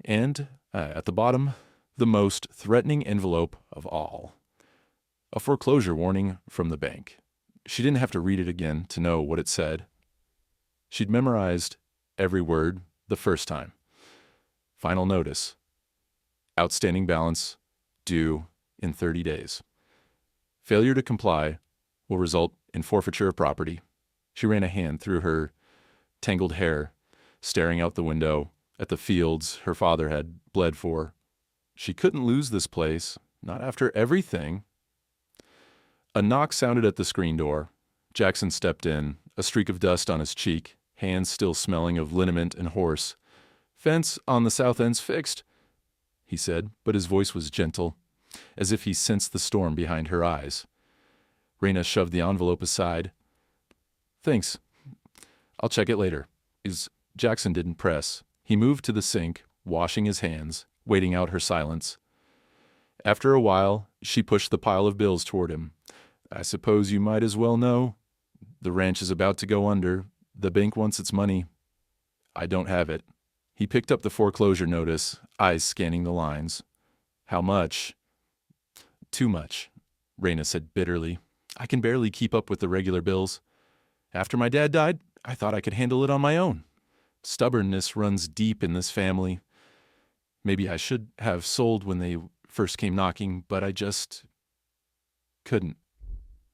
and, at the bottom, the most threatening envelope of all. A foreclosure warning from the bank. She didn't have to read it again to know what it said. She'd memorized every word the first time. Final notice. Outstanding balance due in 30 days. Failure to comply will result in forfeiture of property. She ran a hand through her tangled hair, staring out the window at the fields her father had bled for. She couldn't lose this place, not after everything. A knock sounded at the screen door. Jackson stepped in, a streak of dust on his cheek, hands still smelling of liniment and horse. "Fence on the south end's fixed," he said, but his voice was gentle, as if he sensed the storm behind her eyes. Reyna shoved the envelope aside. "Thanks. I'll check it later." Jackson didn't press. He moved to the sink, washing his hands, waiting out her silence. After a while, she pushed the pile of bills toward him. "I suppose you might as well know. The ranch is about to go under. The bank wants its money. I don't have it." He picked up the foreclosure notice, eyes scanning the lines. "How much?" "Too much," Reyna said bitterly. "I can barely keep up with the regular bills. After my dad died, I thought I could handle it on my own. Stubbornness runs deep in this family. Maybe I should have sold when they first came knocking, but I just couldn't.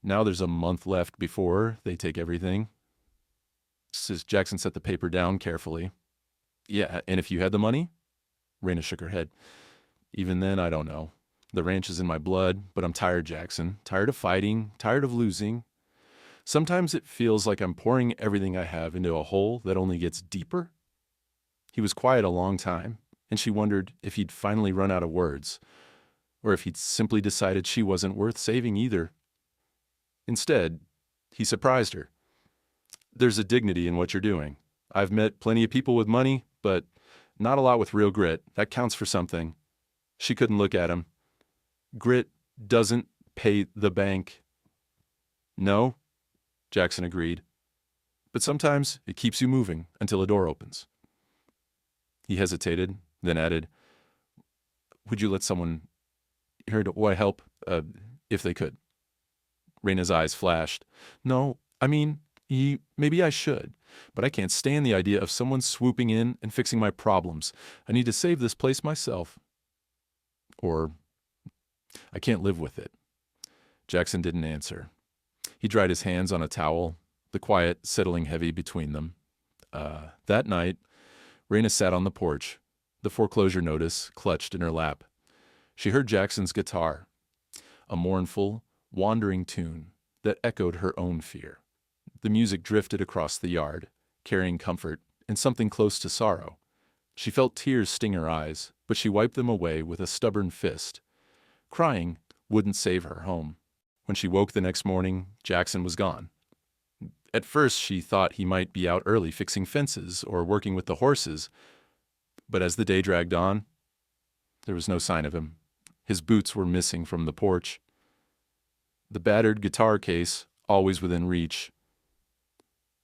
Now there's a month left before they take everything." Jackson set the paper down carefully. "Yeah, and if you had the money?" Reyna shook her head. "Even then, I don't know. The ranch is in my blood, but I'm tired, Jackson. Tired of fighting, tired of losing. Sometimes it feels like I'm pouring everything I have into a hole that only gets deeper." He was quiet a long time, and she wondered if he'd finally run out of words, or if he'd simply decided she wasn't worth saving either. Instead, he surprised her. "There's a dignity in what you're doing. I've met plenty of people with money, but not a lot with real grit. That counts for something." She couldn't look at him. "Grit doesn't pay the bank." "No," Jackson agreed. "But sometimes it keeps you moving until a door opens." He hesitated, then added, "Would you let someone here to help, if they could?" Reyna's eyes flashed. "No, I mean, maybe I should, but I can't stand the idea of someone swooping in and fixing my problems. I need to save this place myself. Or I can't live with it." Jackson didn't answer. He dried his hands on a towel, the quiet settling heavy between them. That night, Reyna sat on the porch, the foreclosure notice clutched in her lap. She heard Jackson's guitar, a mournful, wandering tune that echoed her own fear. The music drifted across the yard, carrying comfort and something close to sorrow. She felt tears sting her eyes, but she wiped them away with a stubborn fist. Crying wouldn't save her home. When she woke the next morning, Jackson was gone. At first, she thought he might be out early fixing fences or working with the horses, but as the day dragged on, there was no sign of him. His boots were missing from the porch. The battered guitar case, always within reach,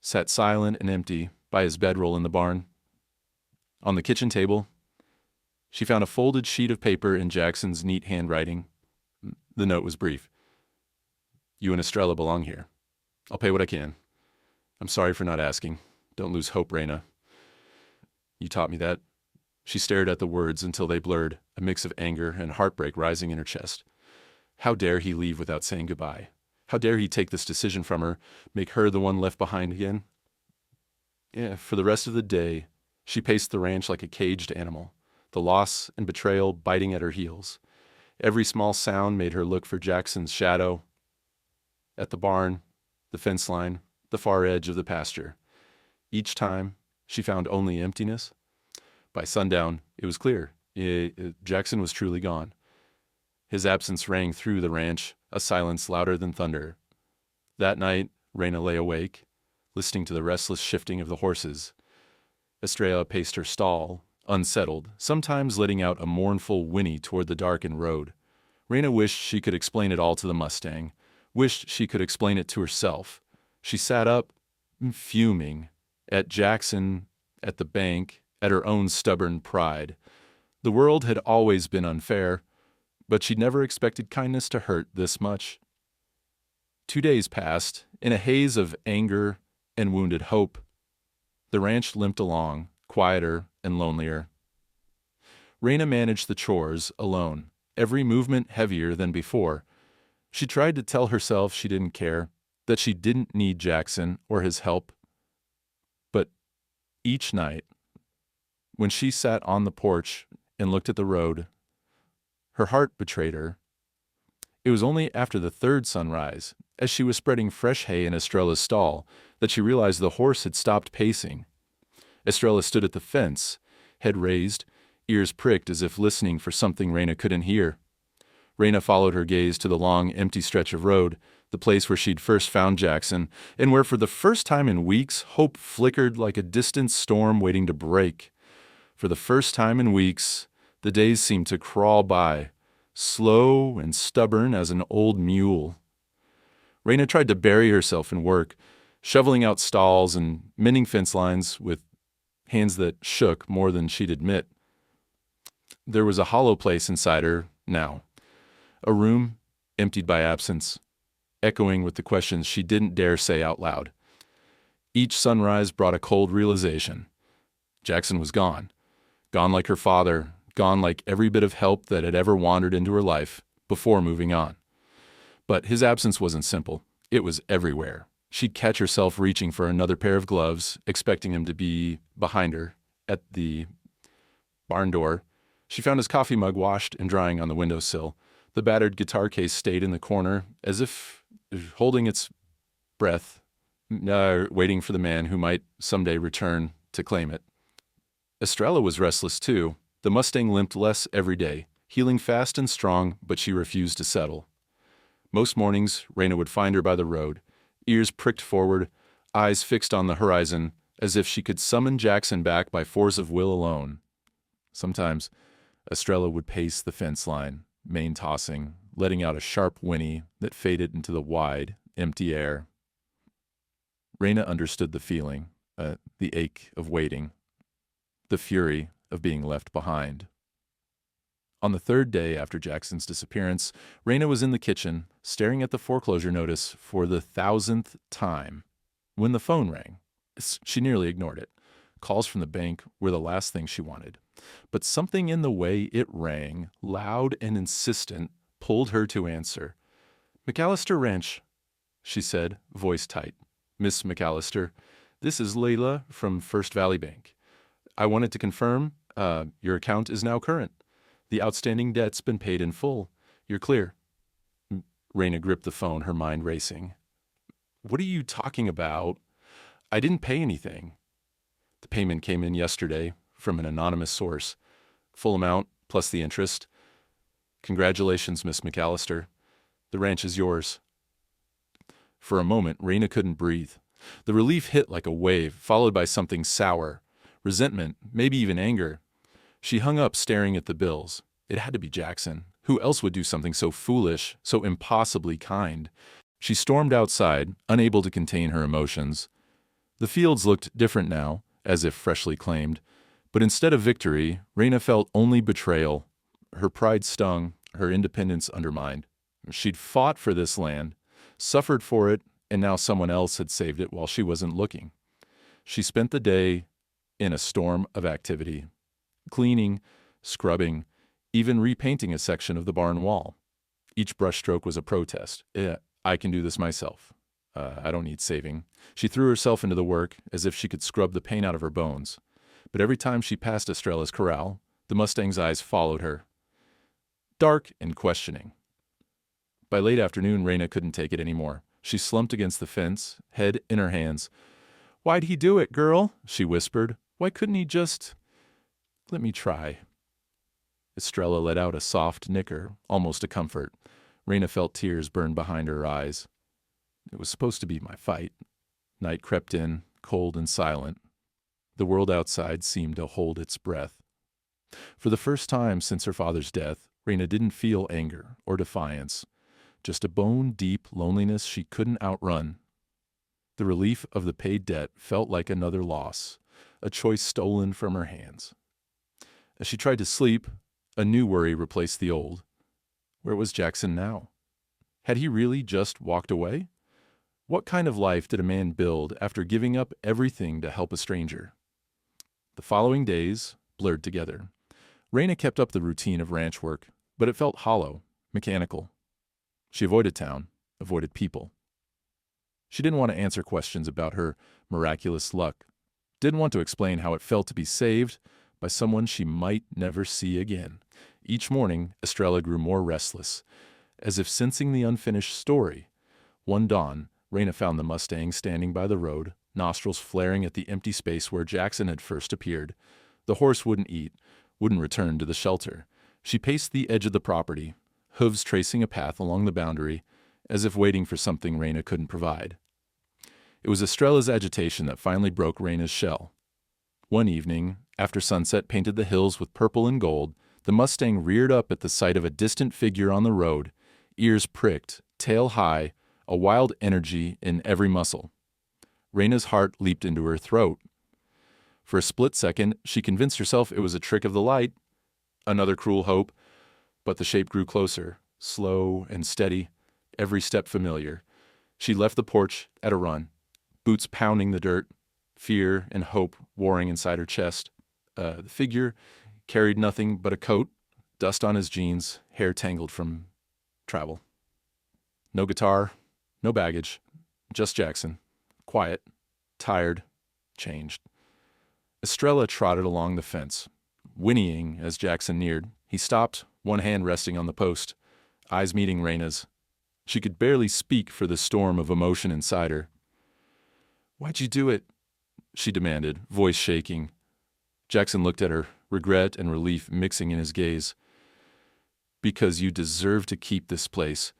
sat silent and empty by his bedroll in the barn. On the kitchen table, she found a folded sheet of paper in Jackson's neat handwriting. The note was brief. You and Estrella belong here. I'll pay what I can. I'm sorry for not asking. Don't lose hope, Reyna. You taught me that. She stared at the words until they blurred, a mix of anger and heartbreak rising in her chest. How dare he leave without saying goodbye? How dare he take this decision from her, make her the one left behind again? Yeah, for the rest of the day, she paced the ranch like a caged animal, the loss and betrayal biting at her heels. Every small sound made her look for Jackson's shadow at the barn, the fence line, the far edge of the pasture. Each time, she found only emptiness. By sundown, it was clear. Jackson was truly gone. His absence rang through the ranch, a silence louder than thunder. That night, Reyna lay awake, listening to the restless shifting of the horses. Estrella paced her stall, unsettled, sometimes letting out a mournful whinny toward the darkened road. Reyna wished she could explain it all to the Mustang, wished she could explain it to herself. She sat up, fuming, at Jackson, at the bank, at her own stubborn pride. The world had always been unfair, but she'd never expected kindness to hurt this much. 2 days passed, in a haze of anger and wounded hope. The ranch limped along, quieter and lonelier. Reyna managed the chores alone, every movement heavier than before. She tried to tell herself she didn't care, that she didn't need Jackson or his help. But each night, when she sat on the porch and looked at the road, her heart betrayed her. It was only after the third sunrise, as she was spreading fresh hay in Estrella's stall, that she realized the horse had stopped pacing. Estrella stood at the fence, head raised, ears pricked as if listening for something Reyna couldn't hear. Reyna followed her gaze to the long, empty stretch of road, the place where she'd first found Jackson, and where for the first time in weeks, hope flickered like a distant storm waiting to break. For the first time in weeks, the days seemed to crawl by, slow and stubborn as an old mule. Reyna tried to bury herself in work, shoveling out stalls and mending fence lines with hands that shook more than she'd admit. There was a hollow place inside her now, a room emptied by absence, echoing with the questions she didn't dare say out loud. Each sunrise brought a cold realization. Jackson was gone. Gone like her father, gone like every bit of help that had ever wandered into her life before moving on. But his absence wasn't simple. It was everywhere. She'd catch herself reaching for another pair of gloves, expecting him to be behind her at the barn door. She found his coffee mug washed and drying on the windowsill. The battered guitar case stayed in the corner, as if holding its breath, waiting for the man who might someday return to claim it. Estrella was restless too. The Mustang limped less every day, healing fast and strong, but she refused to settle. Most mornings, Reyna would find her by the road, ears pricked forward, eyes fixed on the horizon, as if she could summon Jackson back by force of will alone. Sometimes, Estrella would pace the fence line, mane tossing, letting out a sharp whinny that faded into the wide, empty air. Reyna understood the feeling, the ache of waiting, the fury of being left behind. On the third day after Jackson's disappearance, Reyna was in the kitchen, staring at the foreclosure notice for the 1,000th time, when the phone rang. She nearly ignored it. Calls from the bank were the last thing she wanted. But something in the way it rang, loud and insistent, pulled her to answer. "McAllister Ranch," she said, voice tight. "Miss McAllister, this is Layla from First Valley Bank. I wanted to confirm, your account is now current. The outstanding debt's been paid in full. You're clear." Reyna gripped the phone, her mind racing. "What are you talking about? I didn't pay anything." The payment came in yesterday from an anonymous source. Full amount, plus the interest. "Congratulations, Miss McAllister. The ranch is yours." For a moment, Reyna couldn't breathe. The relief hit like a wave, followed by something sour. Resentment, maybe even anger. She hung up staring at the bills. It had to be Jackson. Who else would do something so foolish, so impossibly kind? She stormed outside, unable to contain her emotions. The fields looked different now, as if freshly claimed. But instead of victory, Reyna felt only betrayal. Her pride stung, her independence undermined. She'd fought for this land, suffered for it, and now someone else had saved it while she wasn't looking. She spent the day in a storm of activity, cleaning, scrubbing, even repainting a section of the barn wall. Each brushstroke was a protest. I can do this myself. I don't need saving. She threw herself into the work as if she could scrub the paint out of her bones. But every time she passed Estrella's corral, the Mustang's eyes followed her, dark and questioning. By late afternoon, Reyna couldn't take it anymore. She slumped against the fence, head in her hands. "Why'd he do it, girl?" she whispered. "Why couldn't he just let me try?" Estrella let out a soft nicker, almost a comfort. Reyna felt tears burn behind her eyes. It was supposed to be my fight. Night crept in, cold and silent. The world outside seemed to hold its breath. For the first time since her father's death, Reyna didn't feel anger or defiance, just a bone-deep loneliness she couldn't outrun. The relief of the paid debt felt like another loss, a choice stolen from her hands. As she tried to sleep, a new worry replaced the old. Where was Jackson now? Had he really just walked away? What kind of life did a man build after giving up everything to help a stranger? The following days blurred together. Reyna kept up the routine of ranch work, but it felt hollow, mechanical. She avoided town, avoided people. She didn't want to answer questions about her miraculous luck, didn't want to explain how it felt to be saved by someone she might never see again. Each morning, Estrella grew more restless, as if sensing the unfinished story. One dawn, Reyna found the Mustang standing by the road, nostrils flaring at the empty space where Jackson had first appeared. The horse wouldn't eat, wouldn't return to the shelter. She paced the edge of the property, hooves tracing a path along the boundary, as if waiting for something Reyna couldn't provide. It was Estrella's agitation that finally broke Reyna's shell. One evening, after sunset painted the hills with purple and gold, the Mustang reared up at the sight of a distant figure on the road, ears pricked, tail high, a wild energy in every muscle. Reyna's heart leaped into her throat. For a split second, she convinced herself it was a trick of the light, another cruel hope, but the shape grew closer, slow and steady, every step familiar. She left the porch at a run, boots pounding the dirt, fear and hope warring inside her chest. The figure carried nothing but a coat, dust on his jeans, hair tangled from travel. No guitar, no baggage, just Jackson, quiet, tired, changed. Estrella trotted along the fence, whinnying as Jackson neared. He stopped, one hand resting on the post, eyes meeting Reyna's. She could barely speak for the storm of emotion inside her. "Why'd you do it?" she demanded, voice shaking. Jackson looked at her, regret and relief mixing in his gaze. "Because you deserve to keep this place.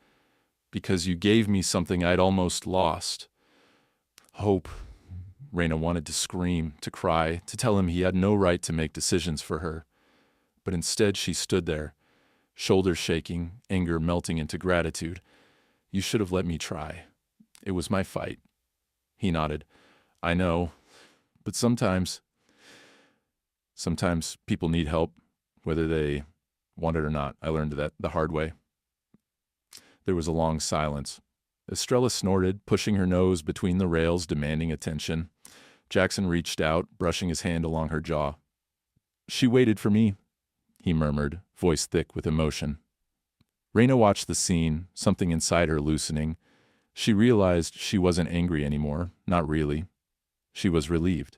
Because you gave me something I'd almost lost." Hope. Reyna wanted to scream, to cry, to tell him he had no right to make decisions for her. But instead she stood there, shoulders shaking, anger melting into gratitude. "You should have let me try. It was my fight." He nodded. "I know, but sometimes people need help, whether they want it or not. I learned that the hard way." There was a long silence. Estrella snorted, pushing her nose between the rails, demanding attention. Jackson reached out, brushing his hand along her jaw. "She waited for me," he murmured, voice thick with emotion. Reyna watched the scene, something inside her loosening. She realized she wasn't angry anymore, not really. She was relieved.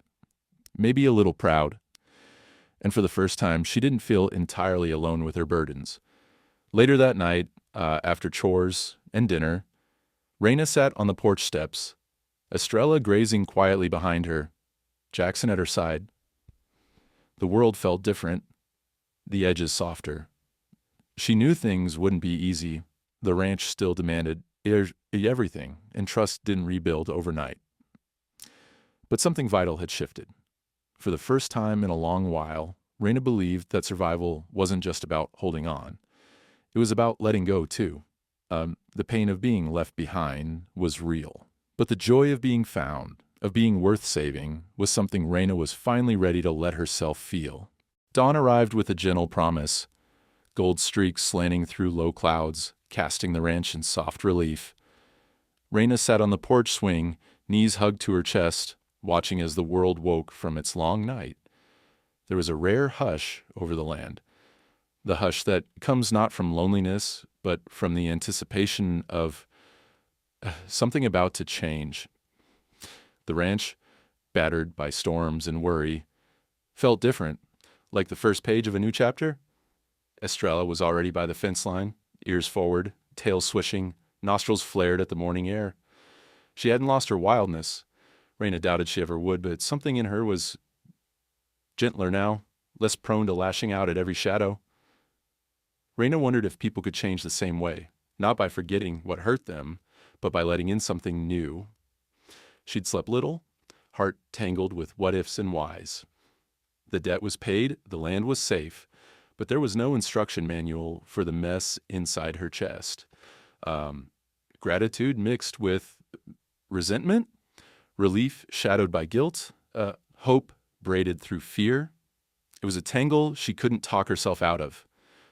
Maybe a little proud. And for the first time, she didn't feel entirely alone with her burdens. Later that night, after chores and dinner, Reyna sat on the porch steps, Estrella grazing quietly behind her, Jackson at her side. The world felt different, the edges softer. She knew things wouldn't be easy. The ranch still demanded everything, and trust didn't rebuild overnight. But something vital had shifted. For the first time in a long while, Reyna believed that survival wasn't just about holding on. It was about letting go, too. The pain of being left behind was real. But the joy of being found, of being worth saving, was something Reyna was finally ready to let herself feel. Dawn arrived with a gentle promise, gold streaks slanting through low clouds, casting the ranch in soft relief. Reyna sat on the porch swing, knees hugged to her chest, watching as the world woke from its long night. There was a rare hush over the land, the hush that comes not from loneliness, but from the anticipation of something about to change. The ranch, battered by storms and worry, felt different, like the first page of a new chapter. Estrella was already by the fence line, ears forward, tail swishing, nostrils flared at the morning air. She hadn't lost her wildness. Reyna doubted she ever would, but something in her was gentler now, less prone to lashing out at every shadow. Reyna wondered if people could change the same way, not by forgetting what hurt them, but by letting in something new. She'd slept little, heart tangled with what-ifs and whys. The debt was paid, the land was safe, but there was no instruction manual for the mess inside her chest. Gratitude mixed with resentment, relief shadowed by guilt, hope braided through fear. It was a tangle she couldn't talk herself out of,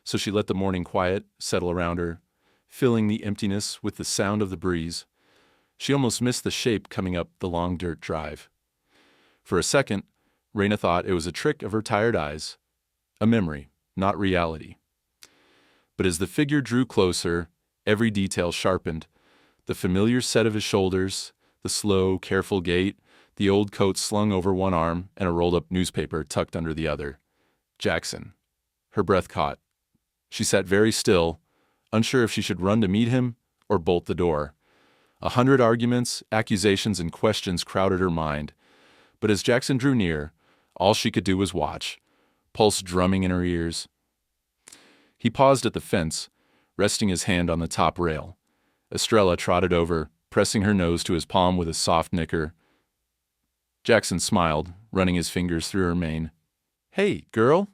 so she let the morning quiet settle around her, filling the emptiness with the sound of the breeze. She almost missed the shape coming up the long dirt drive. For a second, Reyna thought it was a trick of her tired eyes, a memory, not reality. But as the figure drew closer, every detail sharpened. The familiar set of his shoulders, the slow, careful gait, the old coat slung over one arm, and a rolled-up newspaper tucked under the other. Jackson. Her breath caught. She sat very still, unsure if she should run to meet him or bolt the door. 100 arguments, accusations, and questions crowded her mind. But as Jackson drew near, all she could do was watch, pulse drumming in her ears. He paused at the fence, resting his hand on the top rail. Estrella trotted over, pressing her nose to his palm with a soft nicker. Jackson smiled, running his fingers through her mane. "Hey, girl."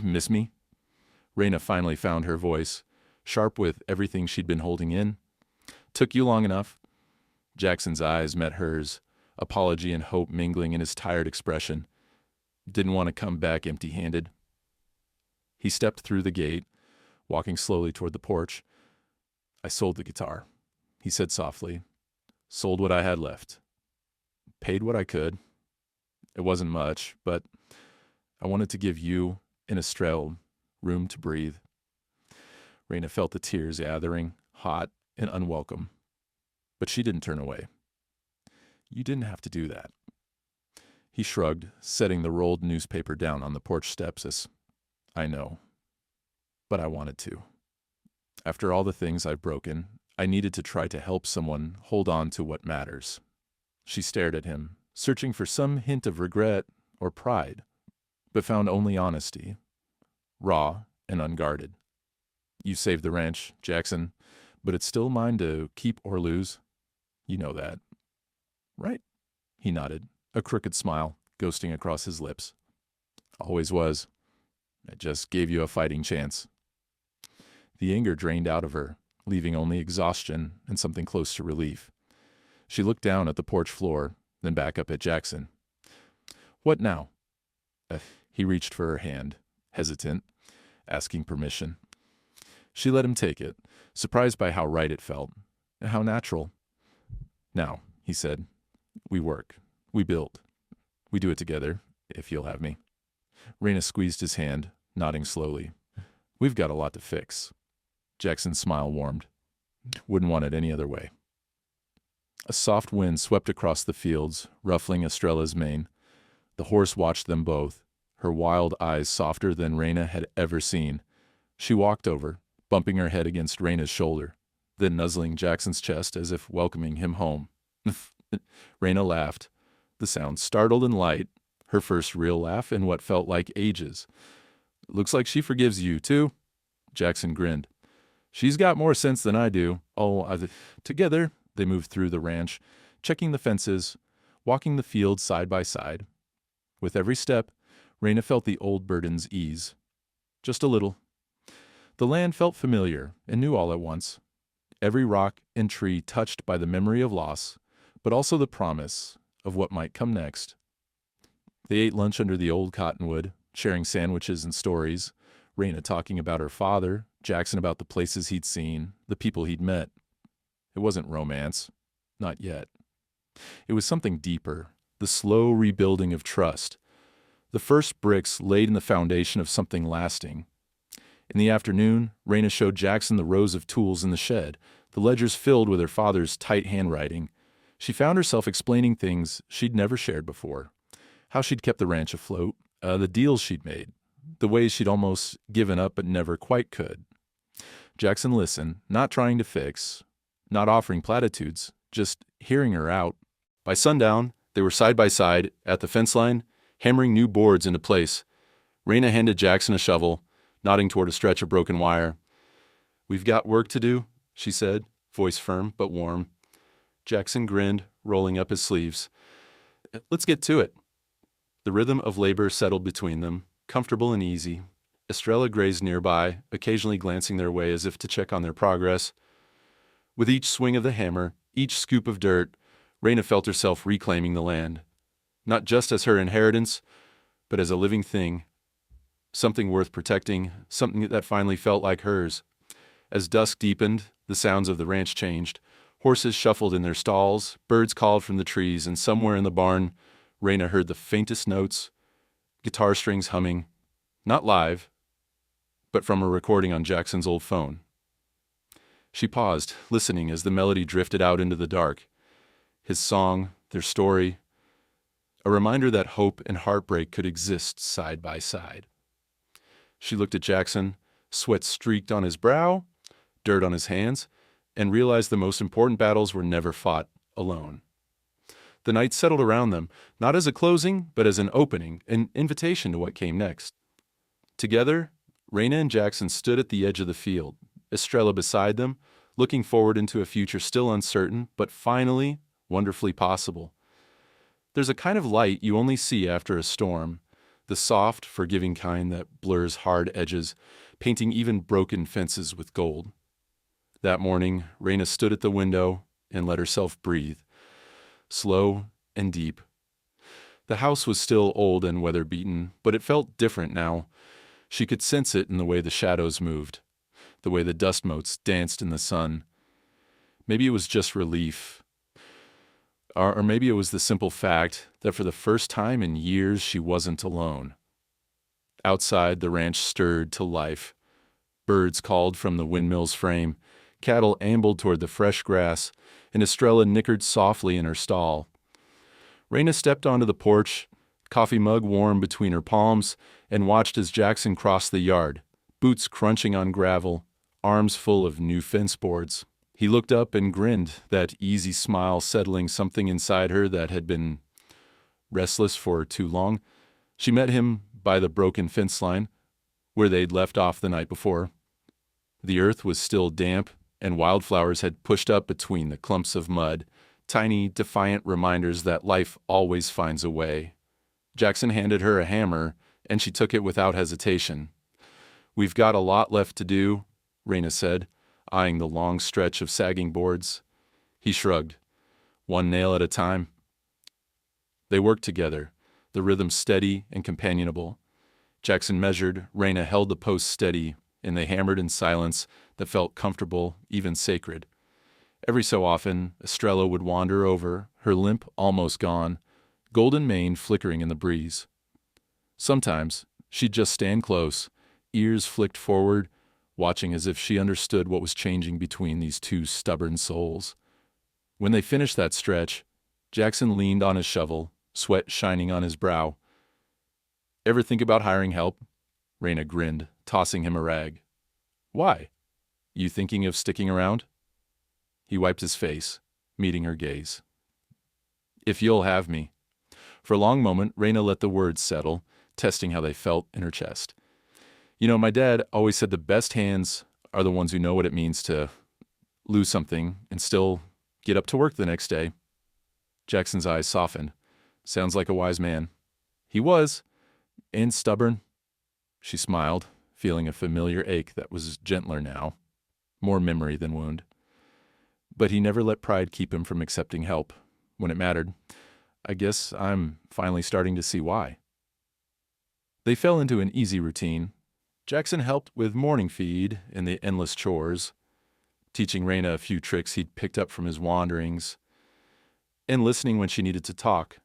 "Miss me?" Reyna finally found her voice, sharp with everything she'd been holding in. "Took you long enough." Jackson's eyes met hers, apology and hope mingling in his tired expression. Didn't want to come back empty-handed. He stepped through the gate, walking slowly toward the porch. "I sold the guitar," he said softly. "Sold what I had left. Paid what I could. It wasn't much, but I wanted to give you and Estrella room to breathe." Reyna felt the tears gathering, hot and unwelcome. But she didn't turn away. "You didn't have to do that." He shrugged, setting the rolled newspaper down on the porch steps as, "I know. But I wanted to. After all the things I've broken, I needed to try to help someone hold on to what matters." She stared at him, searching for some hint of regret or pride, but found only honesty, raw and unguarded. "You saved the ranch, Jackson, but it's still mine to keep or lose. You know that." "Right," he nodded, a crooked smile ghosting across his lips. "Always was. I just gave you a fighting chance." The anger drained out of her, leaving only exhaustion and something close to relief. She looked down at the porch floor, then back up at Jackson. "What now?" He reached for her hand, hesitant, asking permission. She let him take it, surprised by how right it felt, and how natural. "Now," he said, "we work, we build, we do it together, if you'll have me." Reyna squeezed his hand, nodding slowly. "We've got a lot to fix." Jackson's smile warmed. "Wouldn't want it any other way." A soft wind swept across the fields, ruffling Estrella's mane. The horse watched them both, her wild eyes softer than Reyna had ever seen. She walked over, bumping her head against Reyna's shoulder, then nuzzling Jackson's chest as if welcoming him home. Reyna laughed, the sound startled and light, her first real laugh in what felt like ages. "Looks like she forgives you, too." Jackson grinned. "She's got more sense than I do." Together, they moved through the ranch, checking the fences, walking the fields side by side. With every step, Reyna felt the old burdens ease. Just a little. The land felt familiar and new all at once. Every rock and tree touched by the memory of loss, but also the promise of what might come next. They ate lunch under the old cottonwood, sharing sandwiches and stories, Reyna talking about her father, Jackson about the places he'd seen, the people he'd met. It wasn't romance. Not yet. It was something deeper, the slow rebuilding of trust. The first bricks laid in the foundation of something lasting. In the afternoon, Reyna showed Jackson the rows of tools in the shed, the ledgers filled with her father's tight handwriting. She found herself explaining things she'd never shared before. How she'd kept the ranch afloat, the deals she'd made, the ways she'd almost given up but never quite could. Jackson listened, not trying to fix, not offering platitudes, just hearing her out. By sundown, they were side by side at the fence line, hammering new boards into place. Reyna handed Jackson a shovel, nodding toward a stretch of broken wire. "We've got work to do," she said, voice firm but warm. Jackson grinned, rolling up his sleeves. "Let's get to it." The rhythm of labor settled between them, comfortable and easy. Estrella grazed nearby, occasionally glancing their way as if to check on their progress. With each swing of the hammer, each scoop of dirt, Reyna felt herself reclaiming the land. Not just as her inheritance, but as a living thing. Something worth protecting, something that finally felt like hers. As dusk deepened, the sounds of the ranch changed. Horses shuffled in their stalls, birds called from the trees, and somewhere in the barn, Reyna heard the faintest notes, guitar strings humming, not live, but from a recording on Jackson's old phone. She paused, listening as the melody drifted out into the dark. His song, their story, a reminder that hope and heartbreak could exist side by side. She looked at Jackson, sweat streaked on his brow, dirt on his hands, and realized the most important battles were never fought alone. The night settled around them, not as a closing, but as an opening, an invitation to what came next. Together, Reyna and Jackson stood at the edge of the field, Estrella beside them, looking forward into a future still uncertain, but finally, wonderfully possible. There's a kind of light you only see after a storm, the soft, forgiving kind that blurs hard edges, painting even broken fences with gold. That morning, Reyna stood at the window and let herself breathe, slow and deep. The house was still old and weather-beaten, but it felt different now. She could sense it in the way the shadows moved, the way the dust motes danced in the sun. Maybe it was just relief. Or maybe it was the simple fact that for the first time in years she wasn't alone. Outside, the ranch stirred to life. Birds called from the windmill's frame. Cattle ambled toward the fresh grass, and Estrella nickered softly in her stall. Reyna stepped onto the porch, coffee mug warm between her palms, and watched as Jackson crossed the yard, boots crunching on gravel, arms full of new fence boards. He looked up and grinned, that easy smile settling something inside her that had been restless for too long. She met him by the broken fence line, where they'd left off the night before. The earth was still damp, and wildflowers had pushed up between the clumps of mud, tiny, defiant reminders that life always finds a way. Jackson handed her a hammer, and she took it without hesitation. "We've got a lot left to do," Reyna said, eyeing the long stretch of sagging boards. He shrugged. "One nail at a time." They worked together, the rhythm steady and companionable. Jackson measured, Reyna held the post steady, and they hammered in silence that felt comfortable, even sacred. Every so often, Estrella would wander over, her limp almost gone, golden mane flickering in the breeze. Sometimes, she'd just stand close, ears flicked forward, watching as if she understood what was changing between these two stubborn souls. When they finished that stretch, Jackson leaned on his shovel, sweat shining on his brow. "Ever think about hiring help?" Reyna grinned, tossing him a rag. "Why? You thinking of sticking around?" He wiped his face, meeting her gaze. "If you'll have me." For a long moment, Reyna let the words settle, testing how they felt in her chest. "You know, my dad always said the best hands are the ones who know what it means to lose something and still get up to work the next day." Jackson's eyes softened. "Sounds like a wise man." "He was. And stubborn." She smiled, feeling a familiar ache that was gentler now, more memory than wound. But he never let pride keep him from accepting help when it mattered. I guess I'm finally starting to see why. They fell into an easy routine. Jackson helped with morning feed and the endless chores. teaching Reyna a few tricks he'd picked up from his wanderings, and listening when she needed to talk.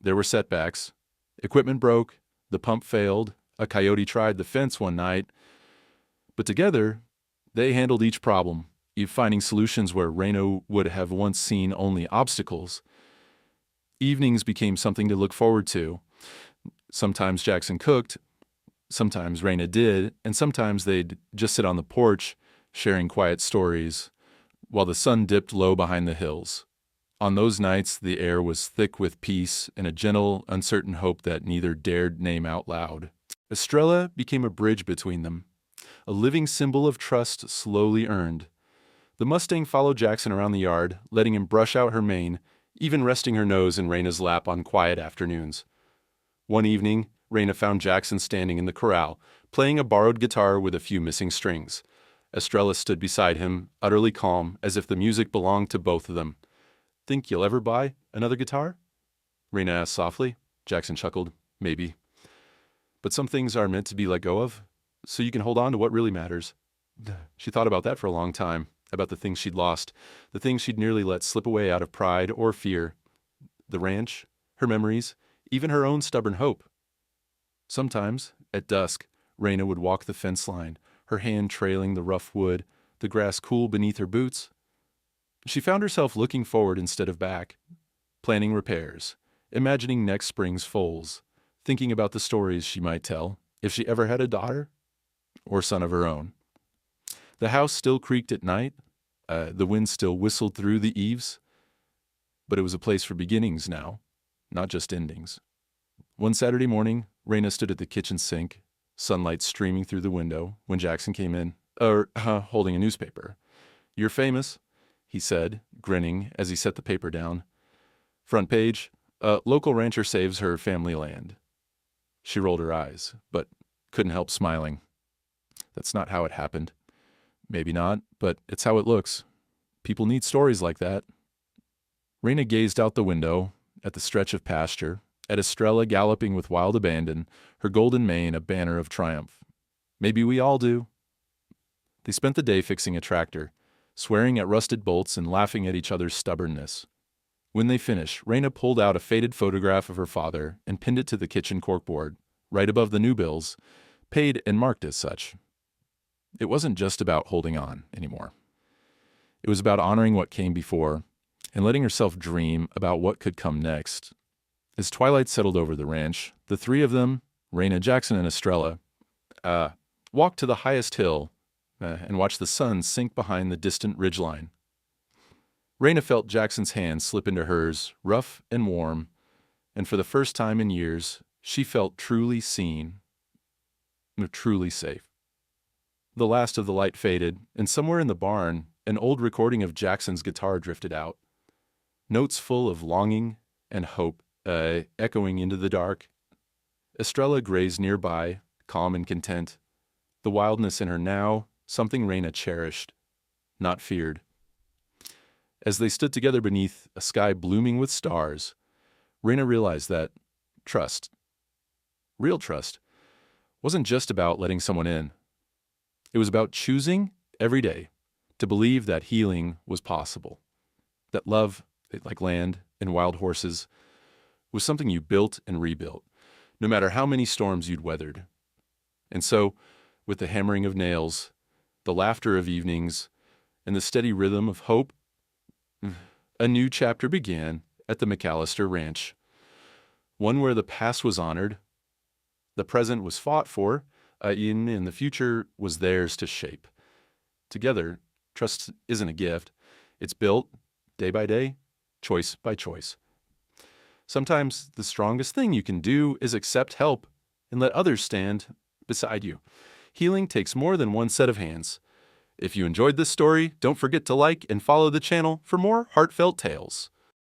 There were setbacks. Equipment broke, the pump failed, a coyote tried the fence one night. But together, they handled each problem, finding solutions where Reyna would have once seen only obstacles. Evenings became something to look forward to. Sometimes Jackson cooked, sometimes Reyna did, and sometimes they'd just sit on the porch, sharing quiet stories, while the sun dipped low behind the hills. On those nights, the air was thick with peace and a gentle, uncertain hope that neither dared name out loud. Estrella became a bridge between them, a living symbol of trust slowly earned. The Mustang followed Jackson around the yard, letting him brush out her mane, even resting her nose in Reyna's lap on quiet afternoons. One evening, Reyna found Jackson standing in the corral, playing a borrowed guitar with a few missing strings. Estrella stood beside him, utterly calm, as if the music belonged to both of them. "Think you'll ever buy another guitar?" Reyna asked softly. Jackson chuckled. "Maybe. But some things are meant to be let go of, so you can hold on to what really matters." She thought about that for a long time, about the things she'd lost, the things she'd nearly let slip away out of pride or fear. The ranch, her memories, even her own stubborn hope. Sometimes, at dusk, Reyna would walk the fence line, her hand trailing the rough wood, the grass cool beneath her boots. She found herself looking forward instead of back, planning repairs, imagining next spring's foals, thinking about the stories she might tell if she ever had a daughter or son of her own. The house still creaked at night, the wind still whistled through the eaves, but it was a place for beginnings now, not just endings. One Saturday morning, Reyna stood at the kitchen sink, sunlight streaming through the window, when Jackson came in, holding a newspaper. "You're famous," he said, grinning as he set the paper down. Front page, local rancher saves her family land. She rolled her eyes, but couldn't help smiling. That's not how it happened. Maybe not, but it's how it looks. People need stories like that. Reyna gazed out the window, at the stretch of pasture, at Estrella galloping with wild abandon, her golden mane a banner of triumph. Maybe we all do. They spent the day fixing a tractor, swearing at rusted bolts and laughing at each other's stubbornness. When they finished, Reyna pulled out a faded photograph of her father and pinned it to the kitchen corkboard, right above the new bills, paid and marked as such. It wasn't just about holding on anymore. It was about honoring what came before and letting herself dream about what could come next. As twilight settled over the ranch, the three of them, Reyna, Jackson, and Estrella, walked to the highest hill and watched the sun sink behind the distant ridgeline. Reyna felt Jackson's hand slip into hers, rough and warm, and for the first time in years, she felt truly seen, truly safe. The last of the light faded, and somewhere in the barn, an old recording of Jackson's guitar drifted out. Notes full of longing and hope, echoing into the dark. Estrella grazed nearby, calm and content. The wildness in her now, something Reyna cherished, not feared. As they stood together beneath a sky blooming with stars, Reyna realized that trust, real trust, wasn't just about letting someone in. It was about choosing every day to believe that healing was possible, that love, like land and wild horses, was something you built and rebuilt, no matter how many storms you'd weathered. And so, with the hammering of nails, the laughter of evenings, and the steady rhythm of hope, a new chapter began at the McAllister Ranch, one where the past was honored, the present was fought for, and the future was theirs to shape. Together, trust isn't a gift. It's built, day by day, choice by choice. Sometimes the strongest thing you can do is accept help and let others stand beside you. Healing takes more than one set of hands. If you enjoyed this story, don't forget to like and follow the channel for more heartfelt tales.